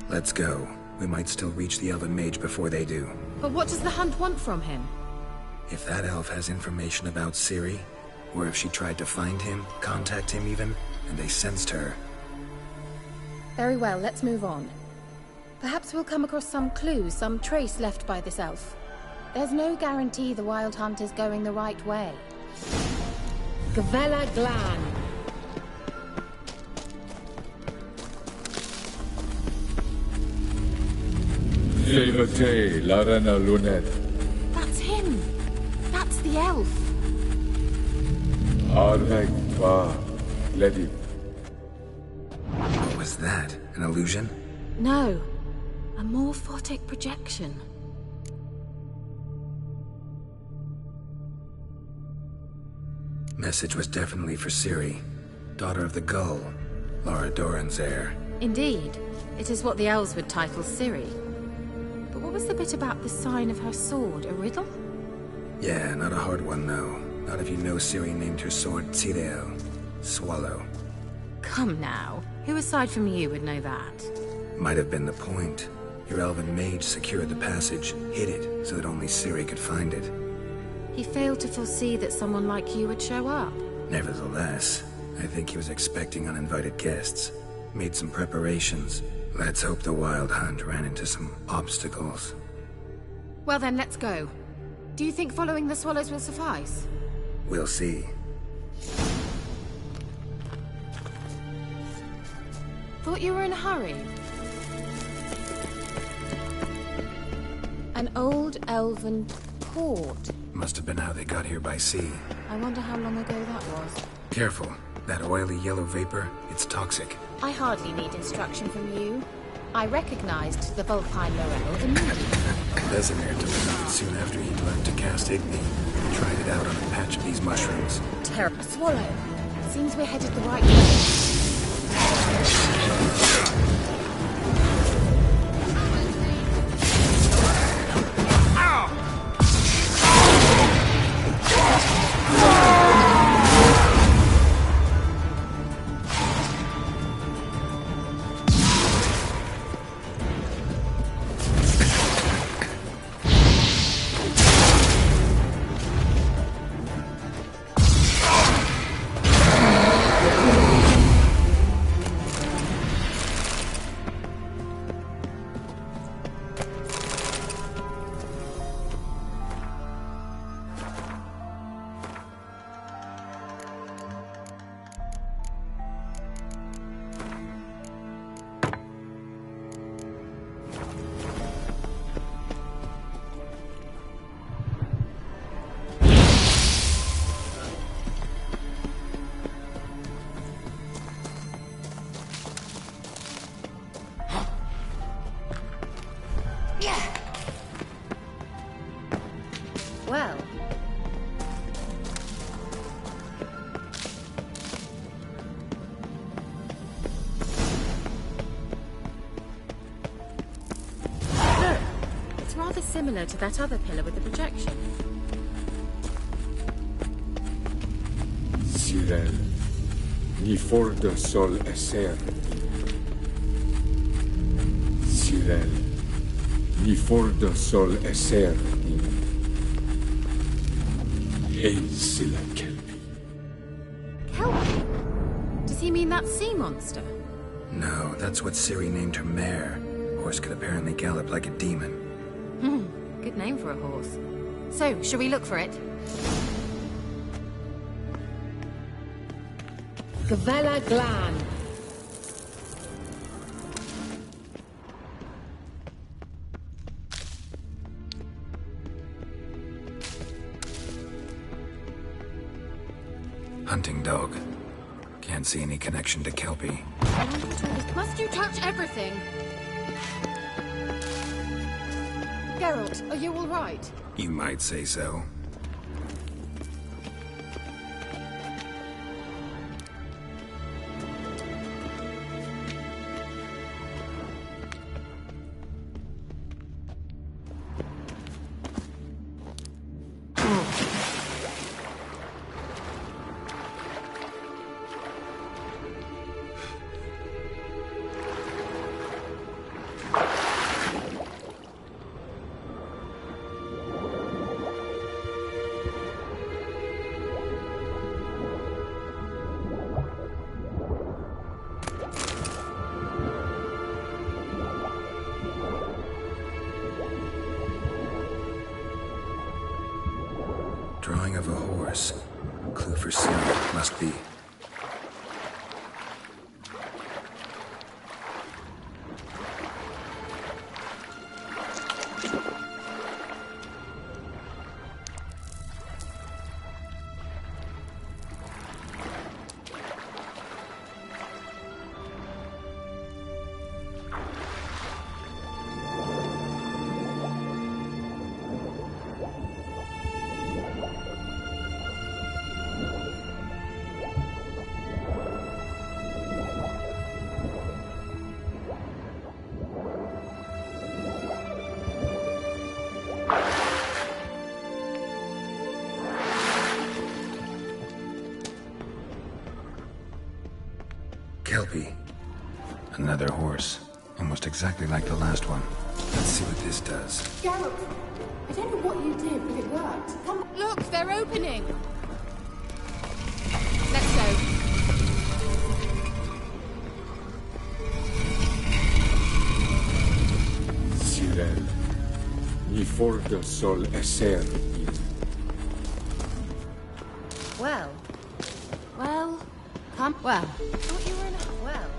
Let's go. We might still reach the Elven Mage before they do. But what does the Hunt want from him? If that elf has information about Ciri, or if she tried to find him, contact him even, and they sensed her. Very well, let's move on. Perhaps we'll come across some clues, some trace left by this elf. There's no guarantee the Wild Hunt is going the right way. Gavella Glan. That's him! That's the elf! What was that? An illusion? No. A morphotic projection. Message was definitely for Ciri, daughter of the Gull, Lara Doran's heir. Indeed. It is what the elves would title Ciri. But what was the bit about the sign of her sword? A riddle? Yeah, not a hard one, though. Not if you know Ciri named her sword Tirel, Swallow. Come now. Who aside from you would know that? Might have been the point. Your elven mage secured the passage, hid it, so that only Ciri could find it. He failed to foresee that someone like you would show up. Nevertheless, I think he was expecting uninvited guests. Made some preparations. Let's hope the Wild Hunt ran into some obstacles. Well then, let's go. Do you think following the swallows will suffice? We'll see. Thought you were in a hurry. An old elven port. Must have been how they got here by sea. I wonder how long ago that was. Careful. That oily yellow vapor, it's toxic. I hardly need instruction from you. I recognized the Vulpine Morel immediately. Vesemir delivered it soon after he'd learned to cast Igni. Tried it out on a patch of these mushrooms. Terrible swallow. Seems we're headed the right way. Well. Look, it's rather similar to that other pillar with the projection. Cyril, ni fordo sol esser. Cyril, ni fordo sol esser. Kelpie? Does he mean that sea monster? No, that's what Ciri named her mare. Horse could apparently gallop like a demon. Good name for a horse. So, shall we look for it? Gavella Glan. Hunting dog. Can't see any connection to Kelpie. Must you touch everything? Geralt, are you all right? You might say so. Drawing of a horse. Clue for Ciri. Must be. Kelpie. Another horse. Almost exactly like the last one. Let's see what this does. Geralt, I don't know what you did, but it worked. Come. Look, they're opening. Let's go. Cyril, ni fordo sol esser il. Well. Come. Well. Thought you were in a... Well.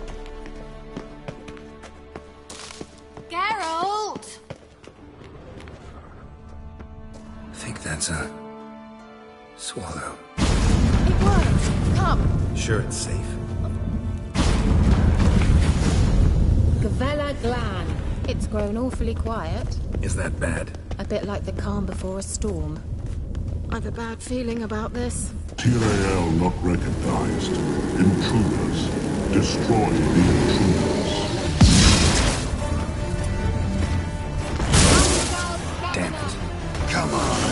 Geralt! I think that's a... swallow. It worked. Come. Sure it's safe? Gavella Glan. It's grown awfully quiet. Is that bad? A bit like the calm before a storm. I've a bad feeling about this. Ciri not recognized. Intruders. Destroy the intruders. Damn it. Come on.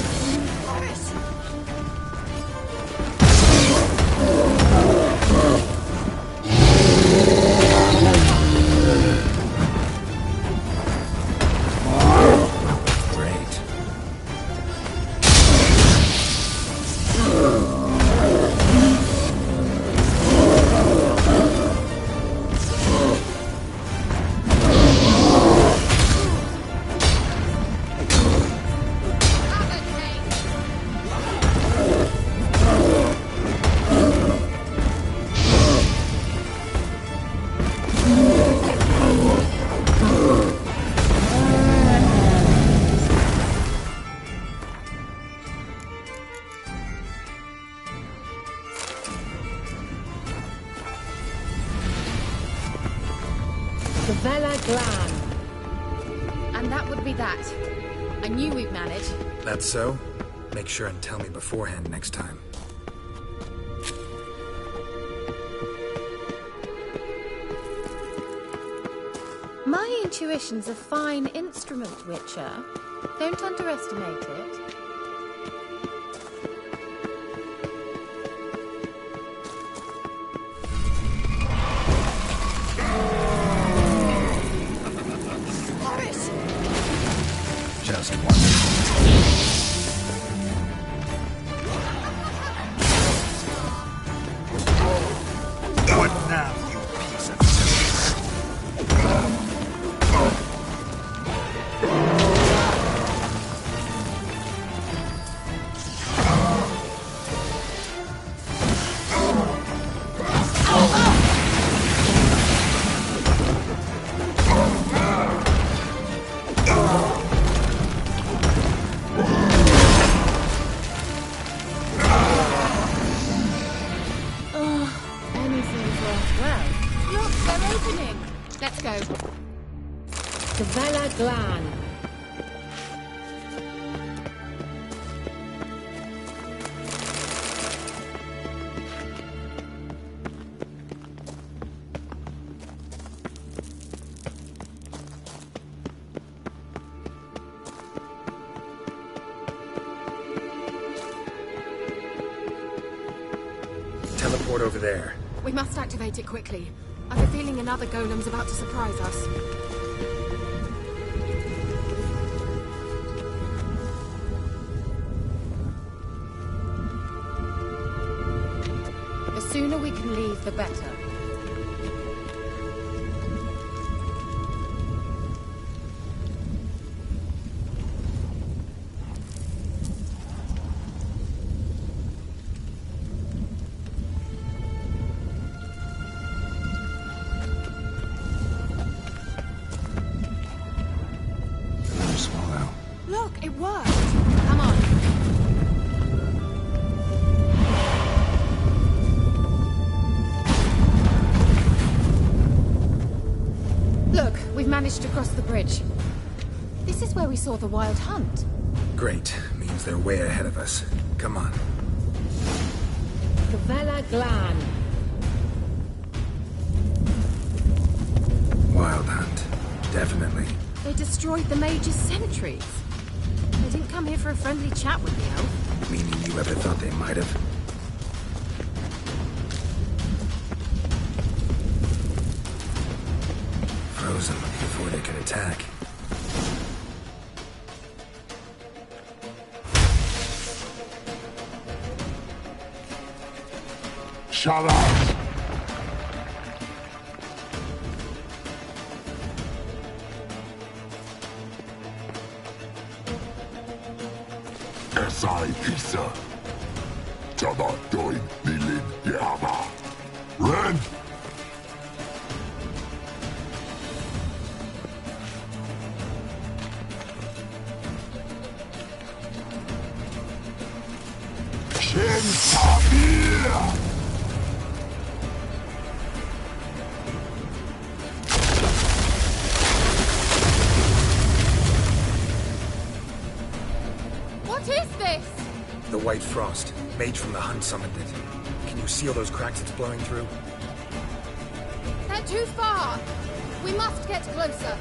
Gavella Glan. And that would be that. I knew we'd manage. That's so? Make sure and tell me beforehand next time. My intuition's a fine instrument, Witcher. Don't underestimate it. Just wonderful. What now, you piece of Let's go. Gavella Glan. Teleport over there. We must activate it quickly. I have a feeling another golem's about to surprise us. The sooner we can leave, the better. Look, we've managed to cross the bridge. This is where we saw the wild hunt. Great. Means they're way ahead of us. Come on. Gavella Glan. Wild hunt. Definitely. They destroyed the mage's sentries. They didn't come here for a friendly chat with the elf. Meaning you ever thought they might have? Froze them before they could attack. Shut up! Esai Pisa. Jada Doin Nilin Yama. Ren! Shin Samir! What is this? The White Frost. Mage from the hunt summoned it. Can you see all those cracks it's blowing through? They're too far. We must get closer.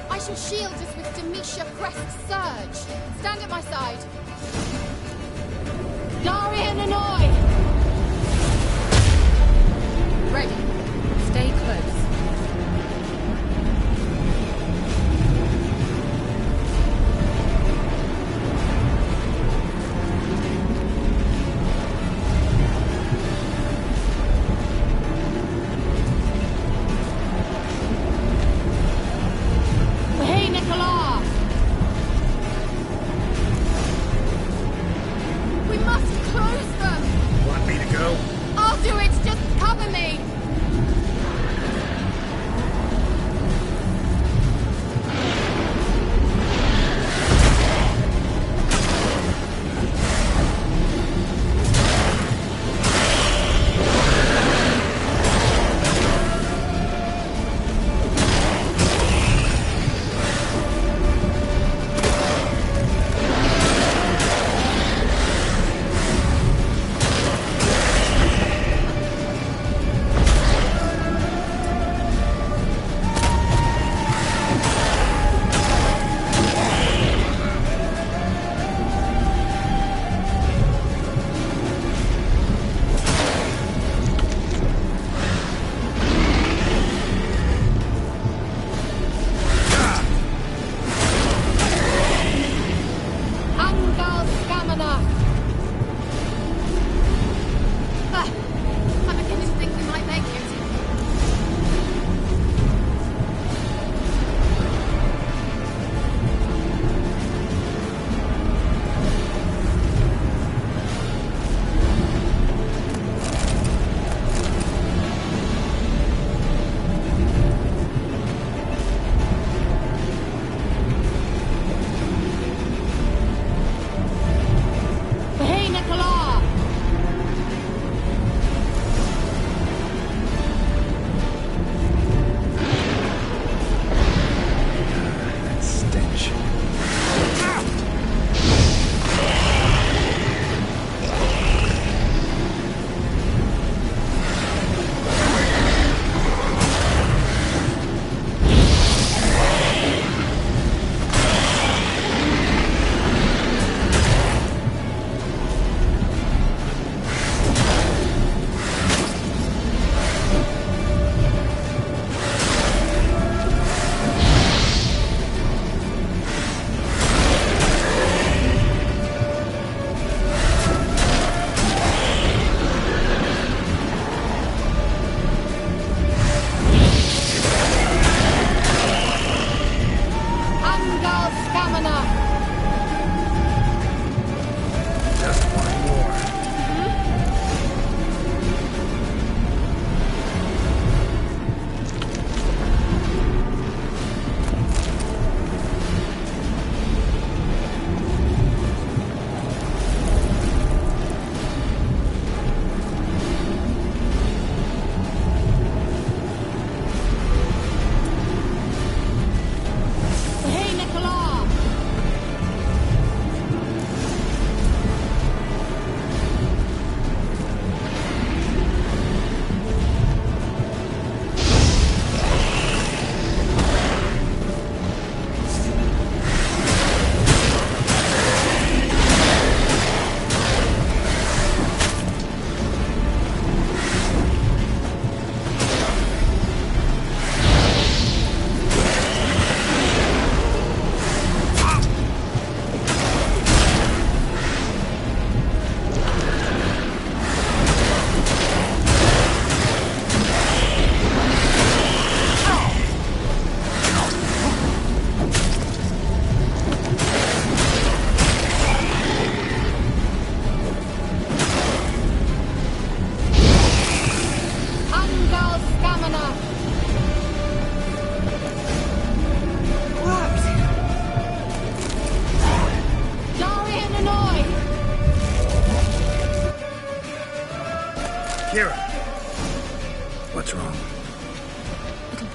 I shall shield us with Demetia Crest's surge. Stand at my side. Darian and I! Ready. Stay close. Hey, Nicola! We must close them! Want me to go? I'll do it! Just cover me!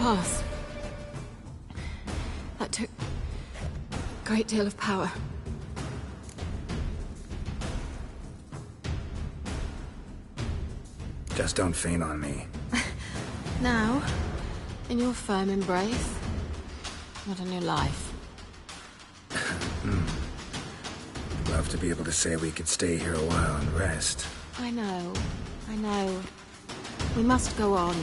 pass. That took a great deal of power. Just don't faint on me. Now, in your firm embrace, what a new life. Love to be able to say we could stay here a while and rest. I know. We must go on.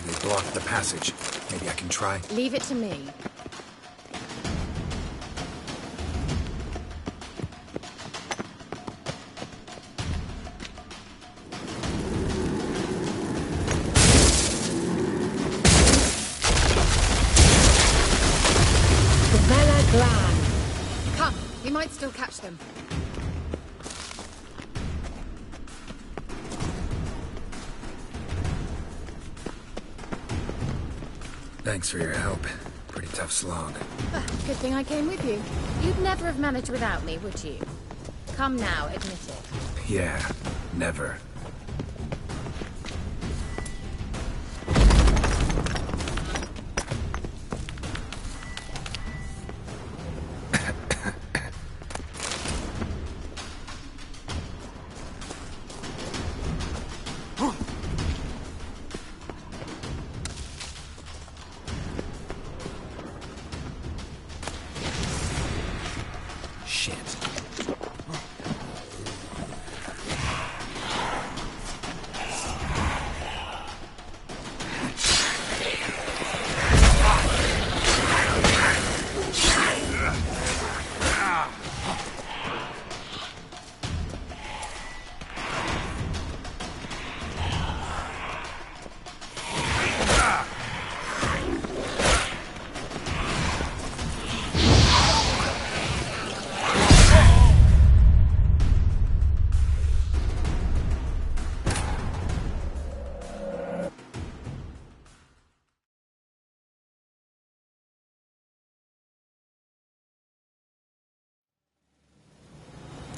They blocked the passage. Maybe I can try. Leave it to me. Come, we might still catch them. Thanks for your help. Pretty tough slog. Good thing I came with you. You'd never have managed without me, would you? Come now, admit it. Yeah, never.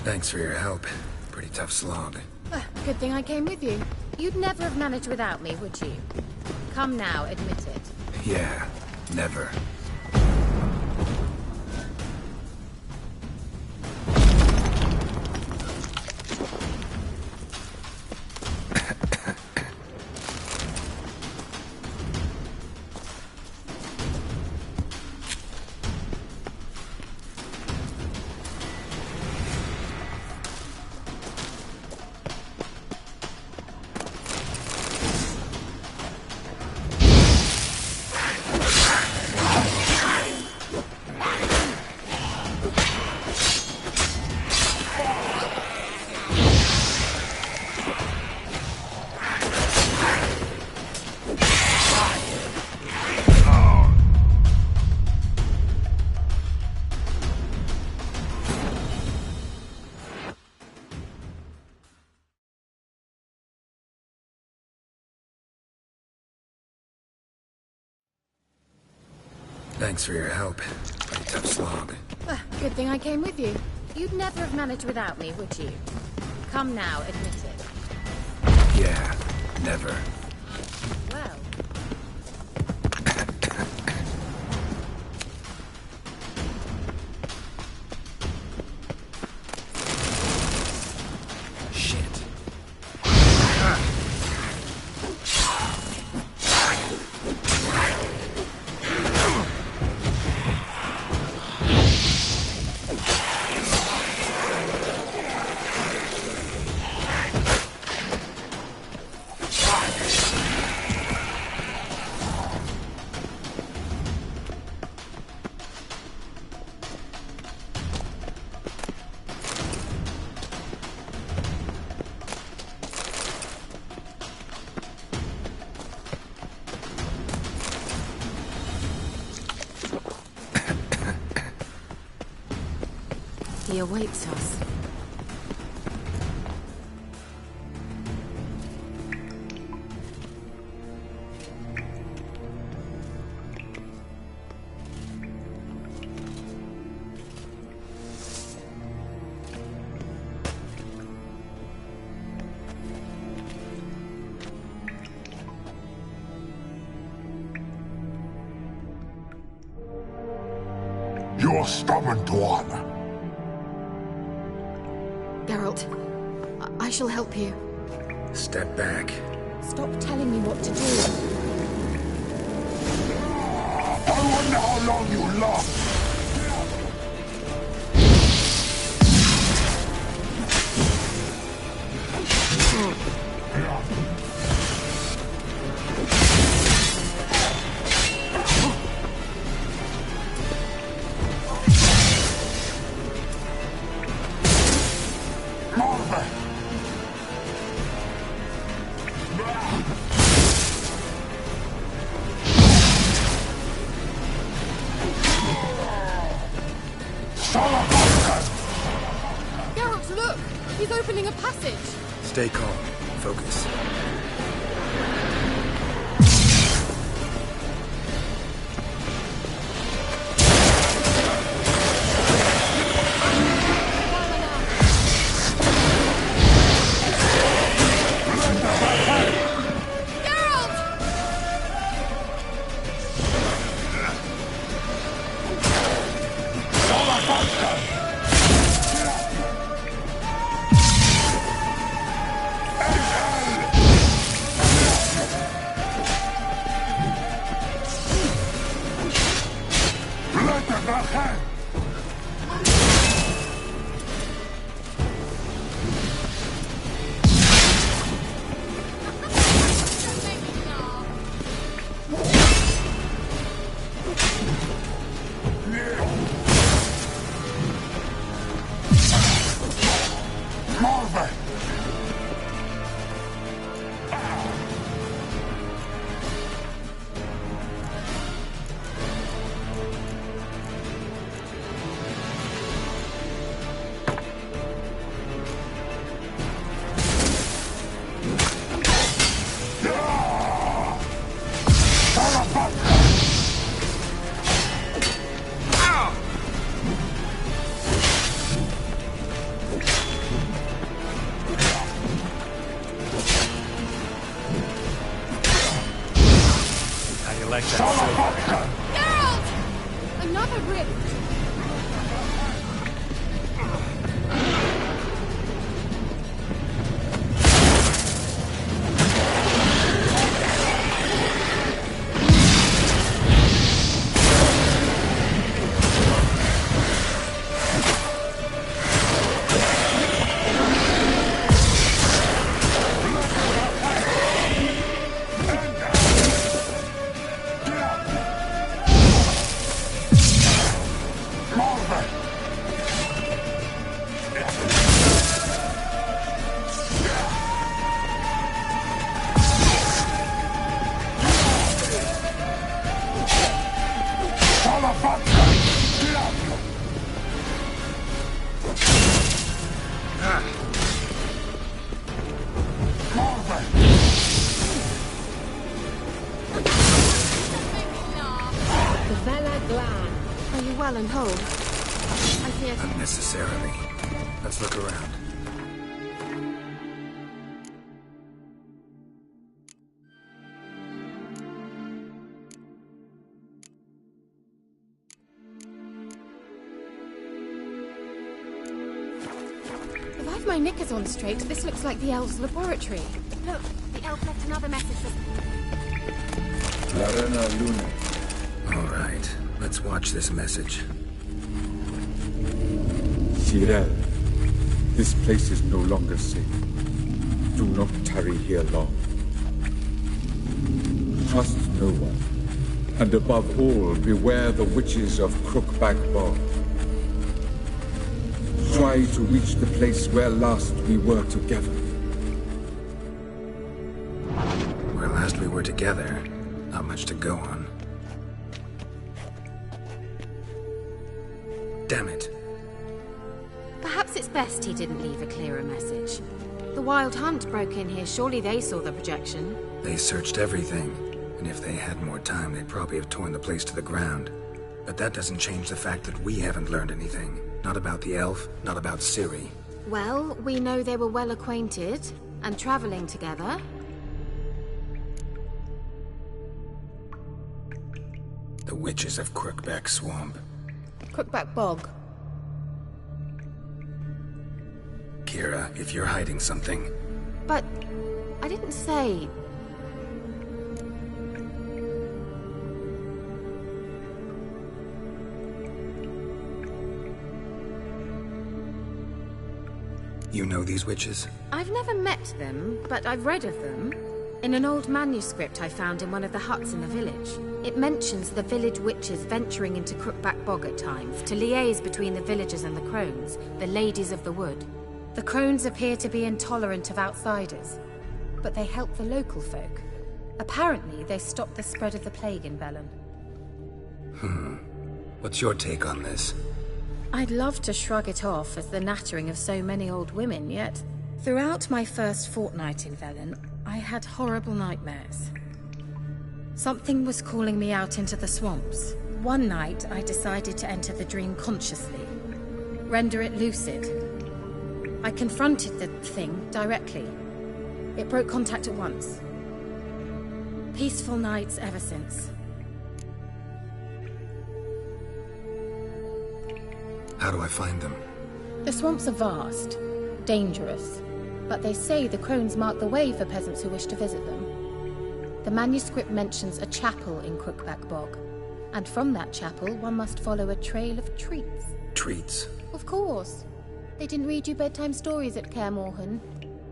Thanks for your help. Pretty tough slog. Good thing I came with you. You'd never have managed without me, would you? Come now, admit it. Yeah, never. Thanks for your help. Pretty tough slog. Good thing I came with you. You'd never have managed without me, would you? Come now, admit it. Yeah, never. Well. He awaits us. your stubborn one. Geralt, I shall help you. Step back. Stop telling me what to do. I wonder how long you last. Geralt, look! He's opening a passage! Stay calm. Focus. Like that. Geralt! Another rift! Are you well and whole? I fear... Unnecessarily. Let's look around. If I've my knickers on straight, this looks like the elves' laboratory. Look, the elf left another message for... All right, let's watch this message. Ciri, this place is no longer safe. Do not tarry here long. Trust no one. And above all, beware the witches of Crookback Bog. Try to reach the place where last we were together. Where last we were together, not much to go on. Damn it. Perhaps it's best he didn't leave a clearer message. The Wild Hunt broke in here. Surely they saw the projection. They searched everything. And if they had more time, they'd probably have torn the place to the ground. But that doesn't change the fact that we haven't learned anything. Not about the elf, not about Ciri. Well, we know they were well acquainted and traveling together. The witches of Crookback Swamp. Crookback Bog. Kira, if you're hiding something... But... I didn't say... You know these witches? I've never met them, but I've read of them. In an old manuscript I found in one of the huts in the village, it mentions the village witches venturing into Crookback Bog at times to liaise between the villagers and the crones, the ladies of the wood. The crones appear to be intolerant of outsiders, but they help the local folk. Apparently, they stopped the spread of the plague in Velen. What's your take on this? I'd love to shrug it off as the nattering of so many old women, yet throughout my first fortnight in Velen, I had horrible nightmares. Something was calling me out into the swamps. One night, I decided to enter the dream consciously, render it lucid. I confronted the thing directly. It broke contact at once. Peaceful nights ever since. How do I find them? The swamps are vast, dangerous, but they say the crones mark the way for peasants who wish to visit them. The manuscript mentions a chapel in Crookback Bog, and from that chapel one must follow a trail of treats. Treats? Of course. They didn't read you bedtime stories at Kaer Morhen.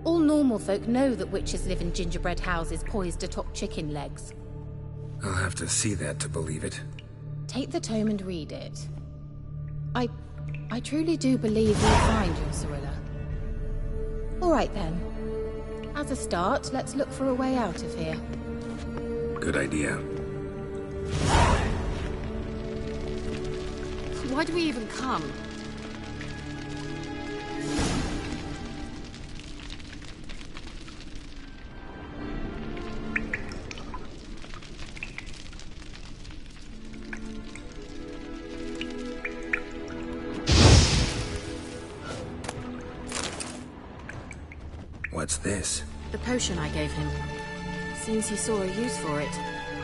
All normal folk know that witches live in gingerbread houses poised atop chicken legs. I'll have to see that to believe it. Take the tome and read it. I truly do believe you'll find your Cyrilla. All right then. As a start, let's look for a way out of here. Good idea. Why do we even come? What's this? The potion I gave him. Seems he saw a use for it.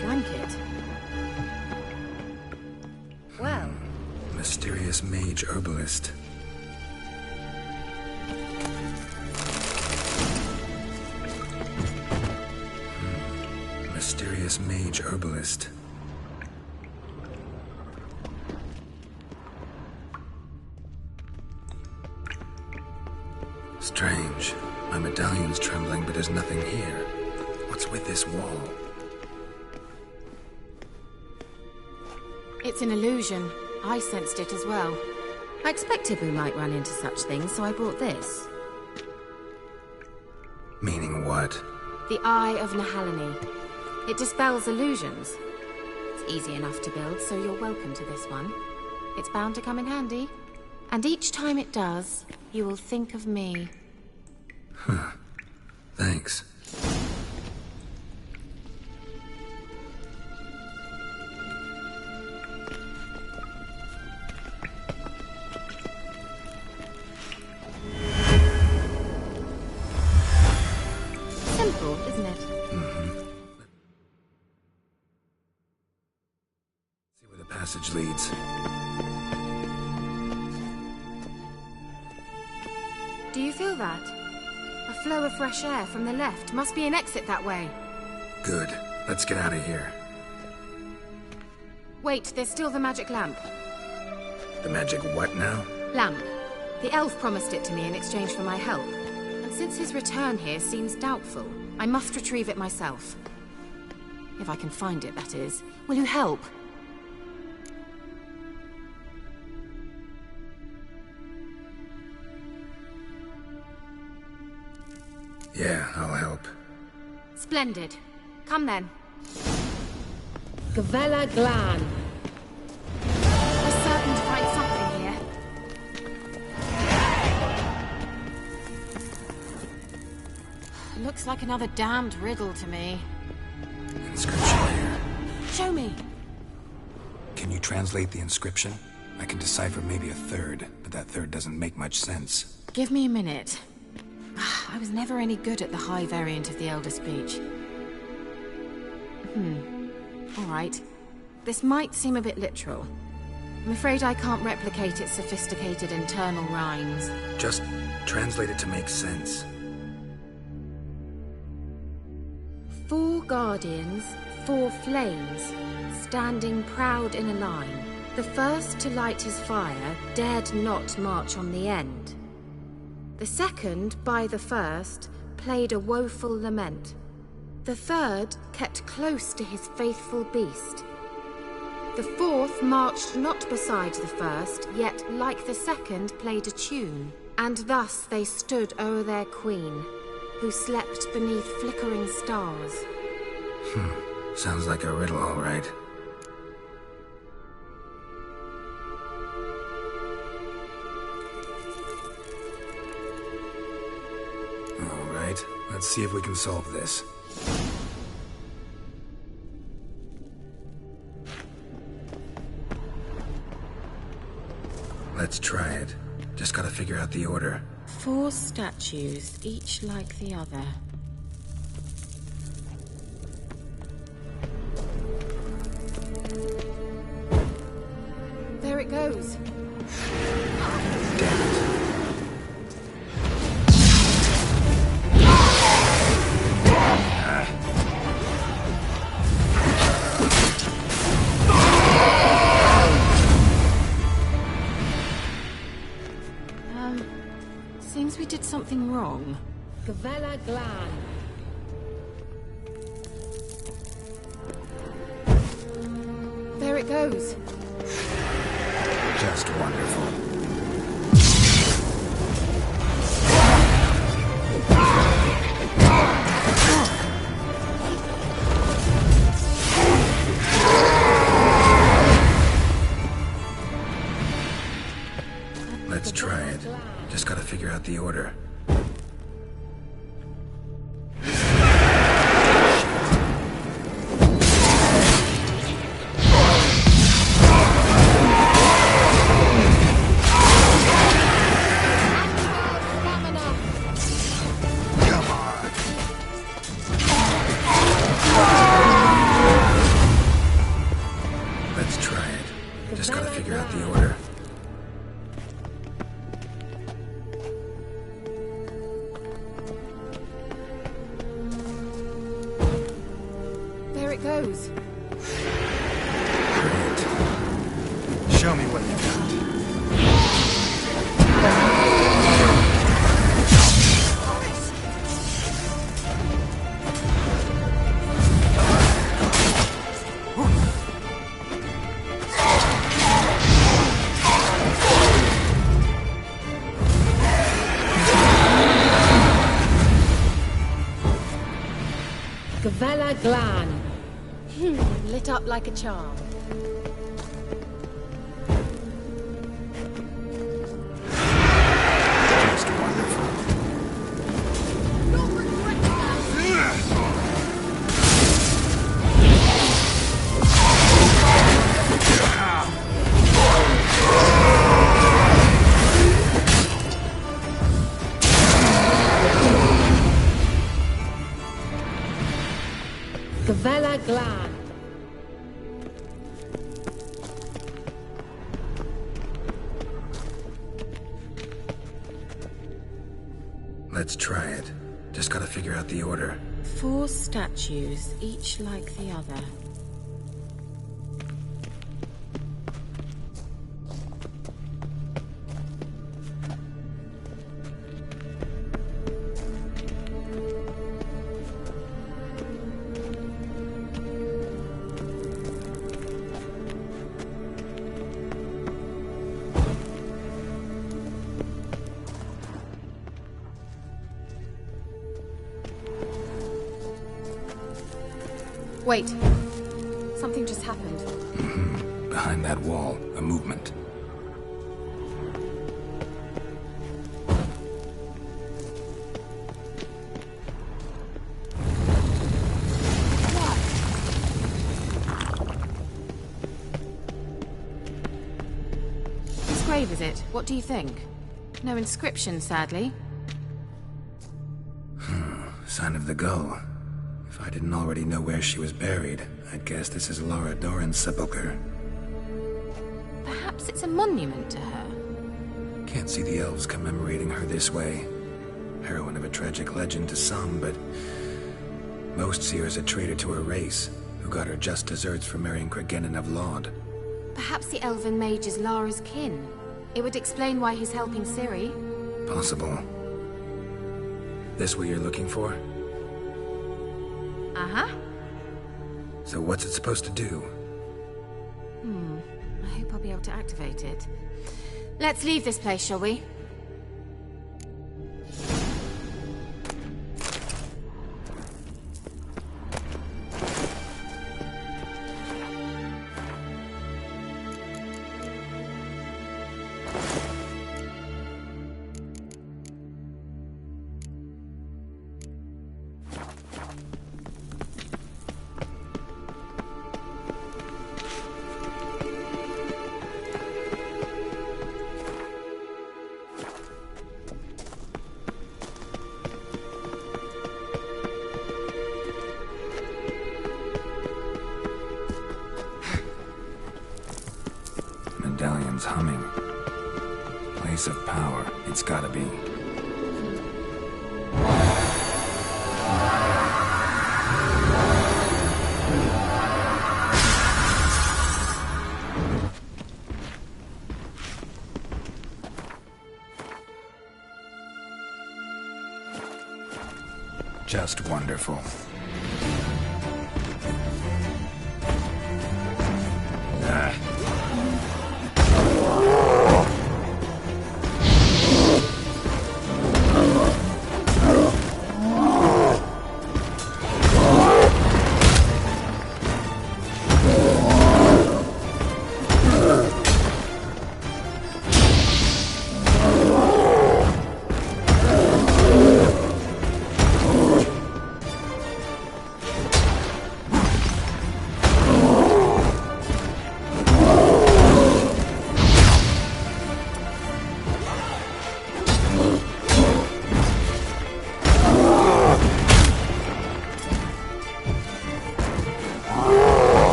Drank it. Well. Mysterious mage herbalist. Mysterious mage herbalist. Strange. My medallion's trembling, but there's nothing here. What's with this wall? It's an illusion. I sensed it as well. I expected we might run into such things, so I brought this. Meaning what? The Eye of Nahalani. It dispels illusions. It's easy enough to build, so you're welcome to this one. It's bound to come in handy. And each time it does, you will think of me. Huh. Thanks. Simple, isn't it? See where the passage leads. Do you feel that? A flow of fresh air from the left. Must be an exit that way. Good. Let's get out of here. Wait, there's still the magic lamp. The magic what now? Lamp. The elf promised it to me in exchange for my help. And since his return here seems doubtful, I must retrieve it myself. If I can find it, that is. Will you help? Yeah, I'll help. Splendid. Come then. Gavella Glan. We're certain to find something here. Looks like another damned riddle to me. Inscription here. Show me. Can you translate the inscription? I can decipher maybe a third, but that third doesn't make much sense. Give me a minute. I was never any good at the high variant of the Elder Speech. All right. This might seem a bit literal. I'm afraid I can't replicate its sophisticated internal rhymes. Just translate it to make sense. 4 guardians, 4 flames, standing proud in a line. The first to light his fire dared not march on the end. The second, by the first, played a woeful lament. The third kept close to his faithful beast. The fourth marched not beside the first, yet like the second played a tune. And thus they stood o'er their queen, who slept beneath flickering stars. Sounds like a riddle, all right. All right, let's see if we can solve this. Let's try it. Just gotta figure out the order. 4 statues, each like the other. There it goes. Damn it. Seems we did something wrong. Gavella Glan. There it goes. Just wonderful. Let's try it. Just gotta figure out the order. Let's try it. Just gotta figure out the order. There it goes. Great. Show me what you got. Gavella Glan. Lit up like a charm. Just wonderful. Gavella Glan. Let's try it. Just gotta figure out the order. 4 statues, each like the other. Wait. Something just happened. Behind that wall, a movement. Whose grave is it? What do you think? No inscription, sadly. Sign of the gull. If I didn't already know where she was buried, I'd guess this is Laura Doran's sepulcher. Perhaps Perhaps it's a monument to her. Can't see the elves commemorating her this way. Heroine of a tragic legend to some, but most see her as a traitor to her race, who got her just deserts for marrying Cregennan of Laud. Perhaps the elven mage is Lara's kin. It would explain why he's helping Ciri. Possible. This what you're looking for? Uh-huh. So what's it supposed to do? I hope I'll be able to activate it. Let's leave this place, shall we? Medallion's humming. Place of power. It's gotta be. Just wonderful.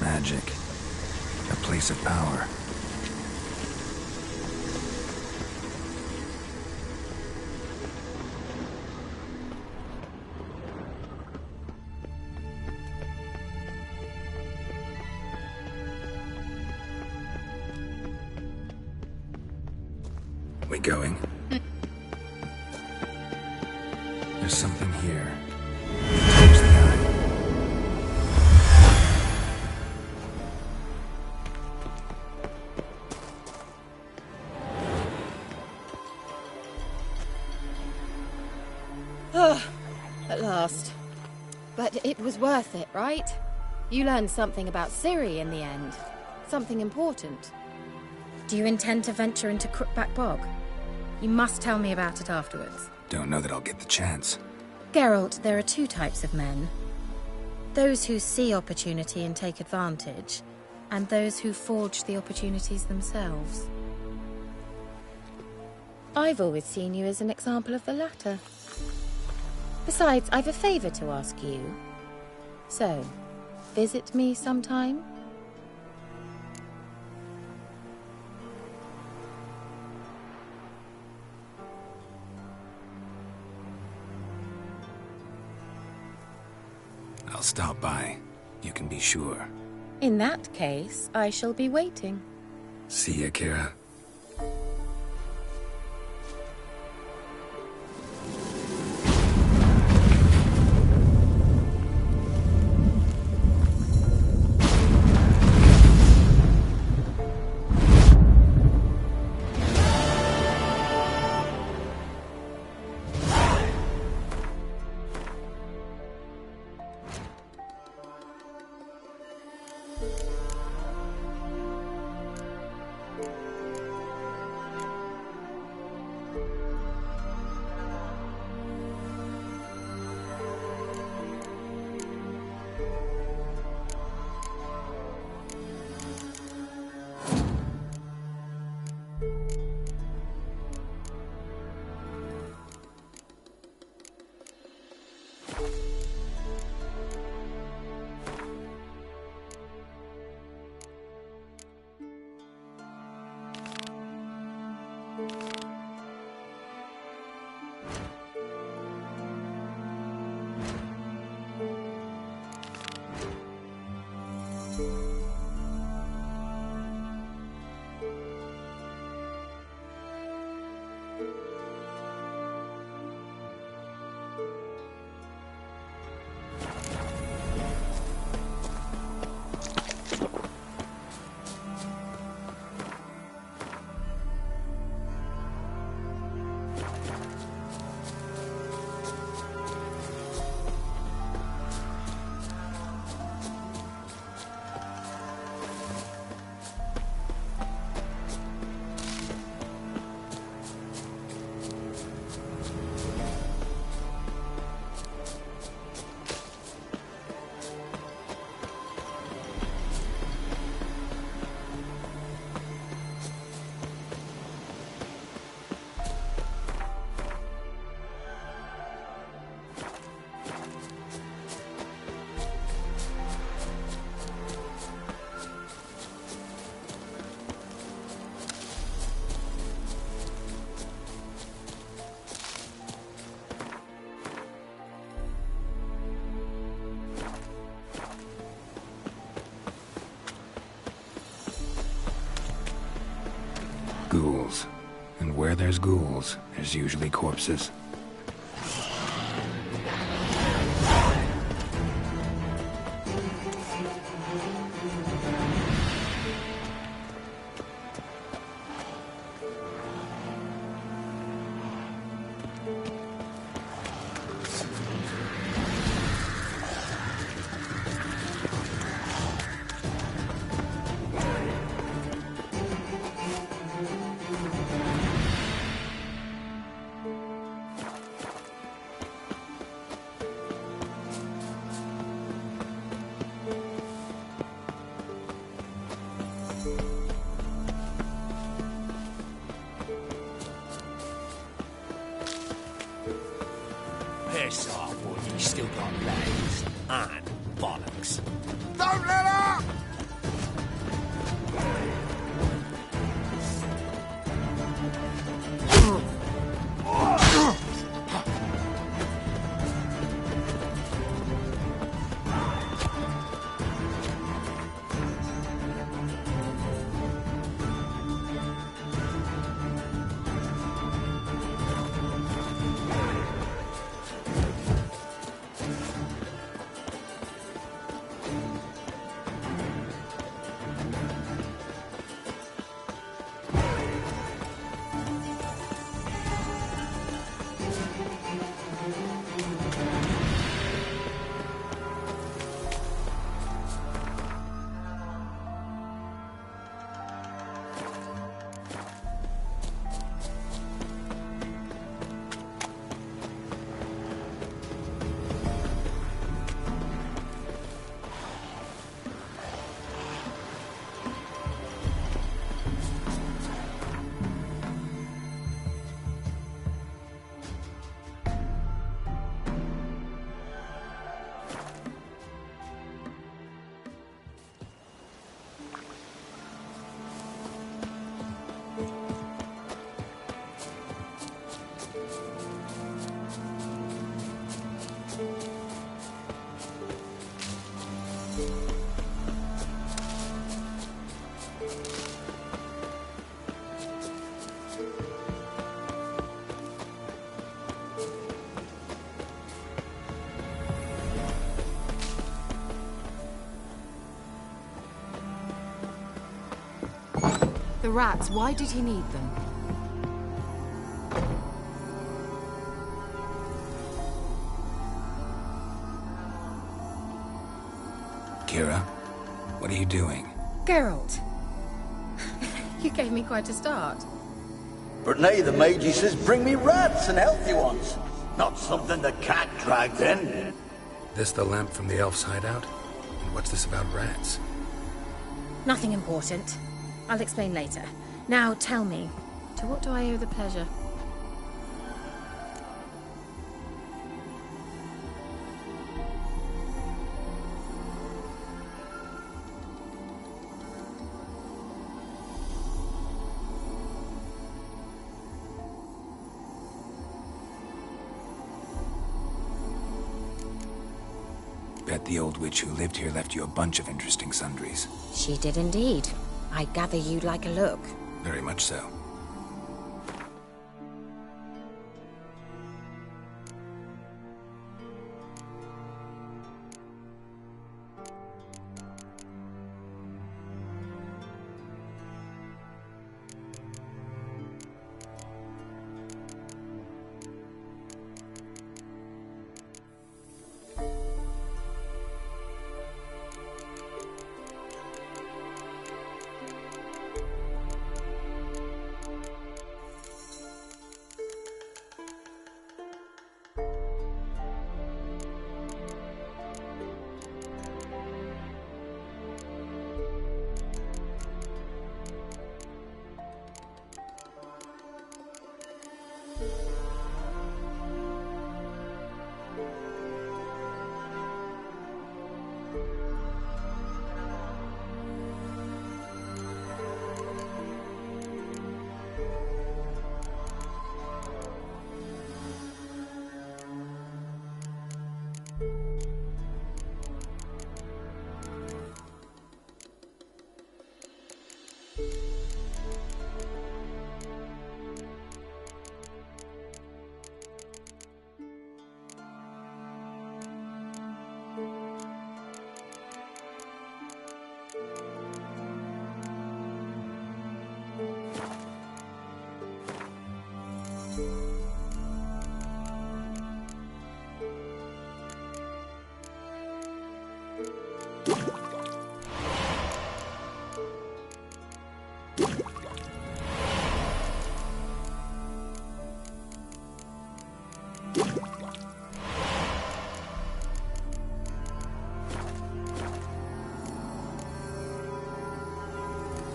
Magic. A place of power. We going? There's something here. Catch the eye. At last. But it was worth it, right? You learned something about Ciri in the end. Something important. Do you intend to venture into Crookback Bog? You must tell me about it afterwards. Don't know that I'll get the chance. Geralt, there are two types of men. Those who see opportunity and take advantage, and those who forge the opportunities themselves. I've always seen you as an example of the latter. Besides, I've a favor to ask you. So, visit me sometime? I'll stop by. You can be sure. In that case, I shall be waiting. See ya, Kira. Ghouls. And where there's ghouls, there's usually corpses. Piss off, or you still got legs and bollocks. Don't let up! The rats, why did he need them? Kira, what are you doing? Geralt! You gave me quite a start. But nay, the Magi says bring me rats and healthy ones. Not something the cat dragged in. This the lamp from the elf's hideout? And what's this about rats? Nothing important. I'll explain later. Now tell me, to what do I owe the pleasure? Bet the old witch who lived here left you a bunch of interesting sundries. She did indeed. I gather you'd like a look. Very much so.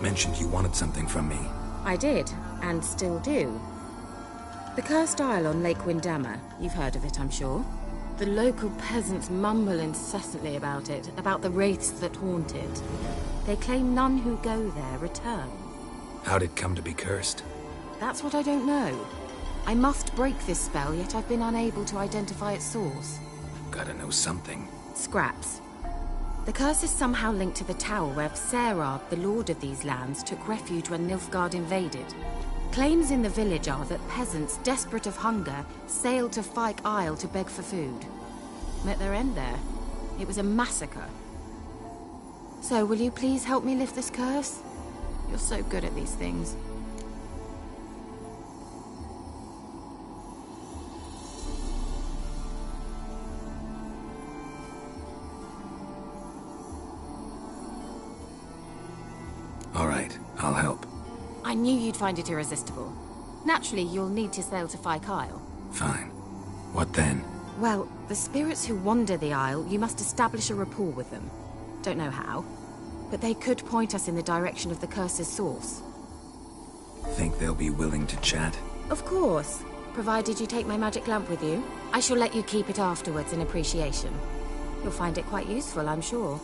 Mentioned you wanted something from me. I did, and still do. The Cursed Isle on Lake Windammer. You've heard of it, I'm sure. The local peasants mumble incessantly about it, about the wraiths that haunt it. They claim none who go there return. How'd it come to be cursed? That's what I don't know. I must break this spell, yet I've been unable to identify its source. Gotta know something. Scraps. The curse is somehow linked to the tower where Serard, the lord of these lands, took refuge when Nilfgaard invaded. Claims in the village are that peasants, desperate of hunger, sailed to Fyke Isle to beg for food. Met their end there. It was a massacre. So, will you please help me lift this curse? You're so good at these things. All right, I'll help. I knew you'd find it irresistible. Naturally, you'll need to sail to Fyke Isle. Fine. What then? Well, the spirits who wander the Isle, you must establish a rapport with them. Don't know how, but they could point us in the direction of the curse's source. Think they'll be willing to chat? Of course, provided you take my magic lamp with you. I shall let you keep it afterwards in appreciation. You'll find it quite useful, I'm sure.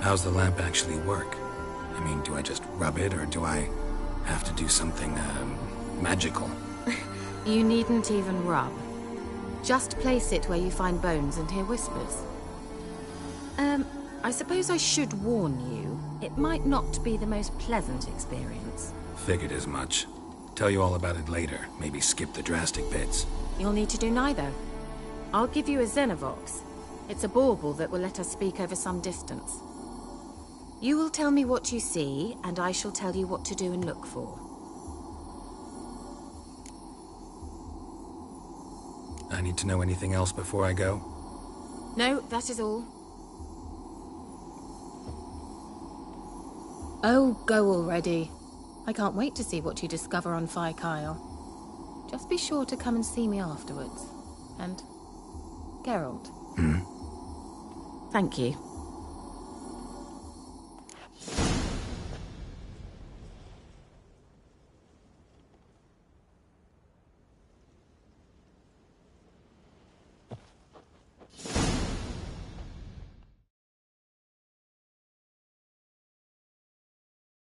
How's the lamp actually work? I mean, do I just rub it, or do I have to do something, magical? You needn't even rub. Just place it where you find bones and hear whispers. I suppose I should warn you, it might not be the most pleasant experience. Figured as much. Tell you all about it later. Maybe skip the drastic bits. You'll need to do neither. I'll give you a Xenovox. It's a bauble that will let us speak over some distance. You will tell me what you see, and I shall tell you what to do and look for. I need to know anything else before I go? No, that is all. Oh, go already. I can't wait to see what you discover on Phi Kyle. Just be sure to come and see me afterwards. And... Geralt. Hmm? Thank you.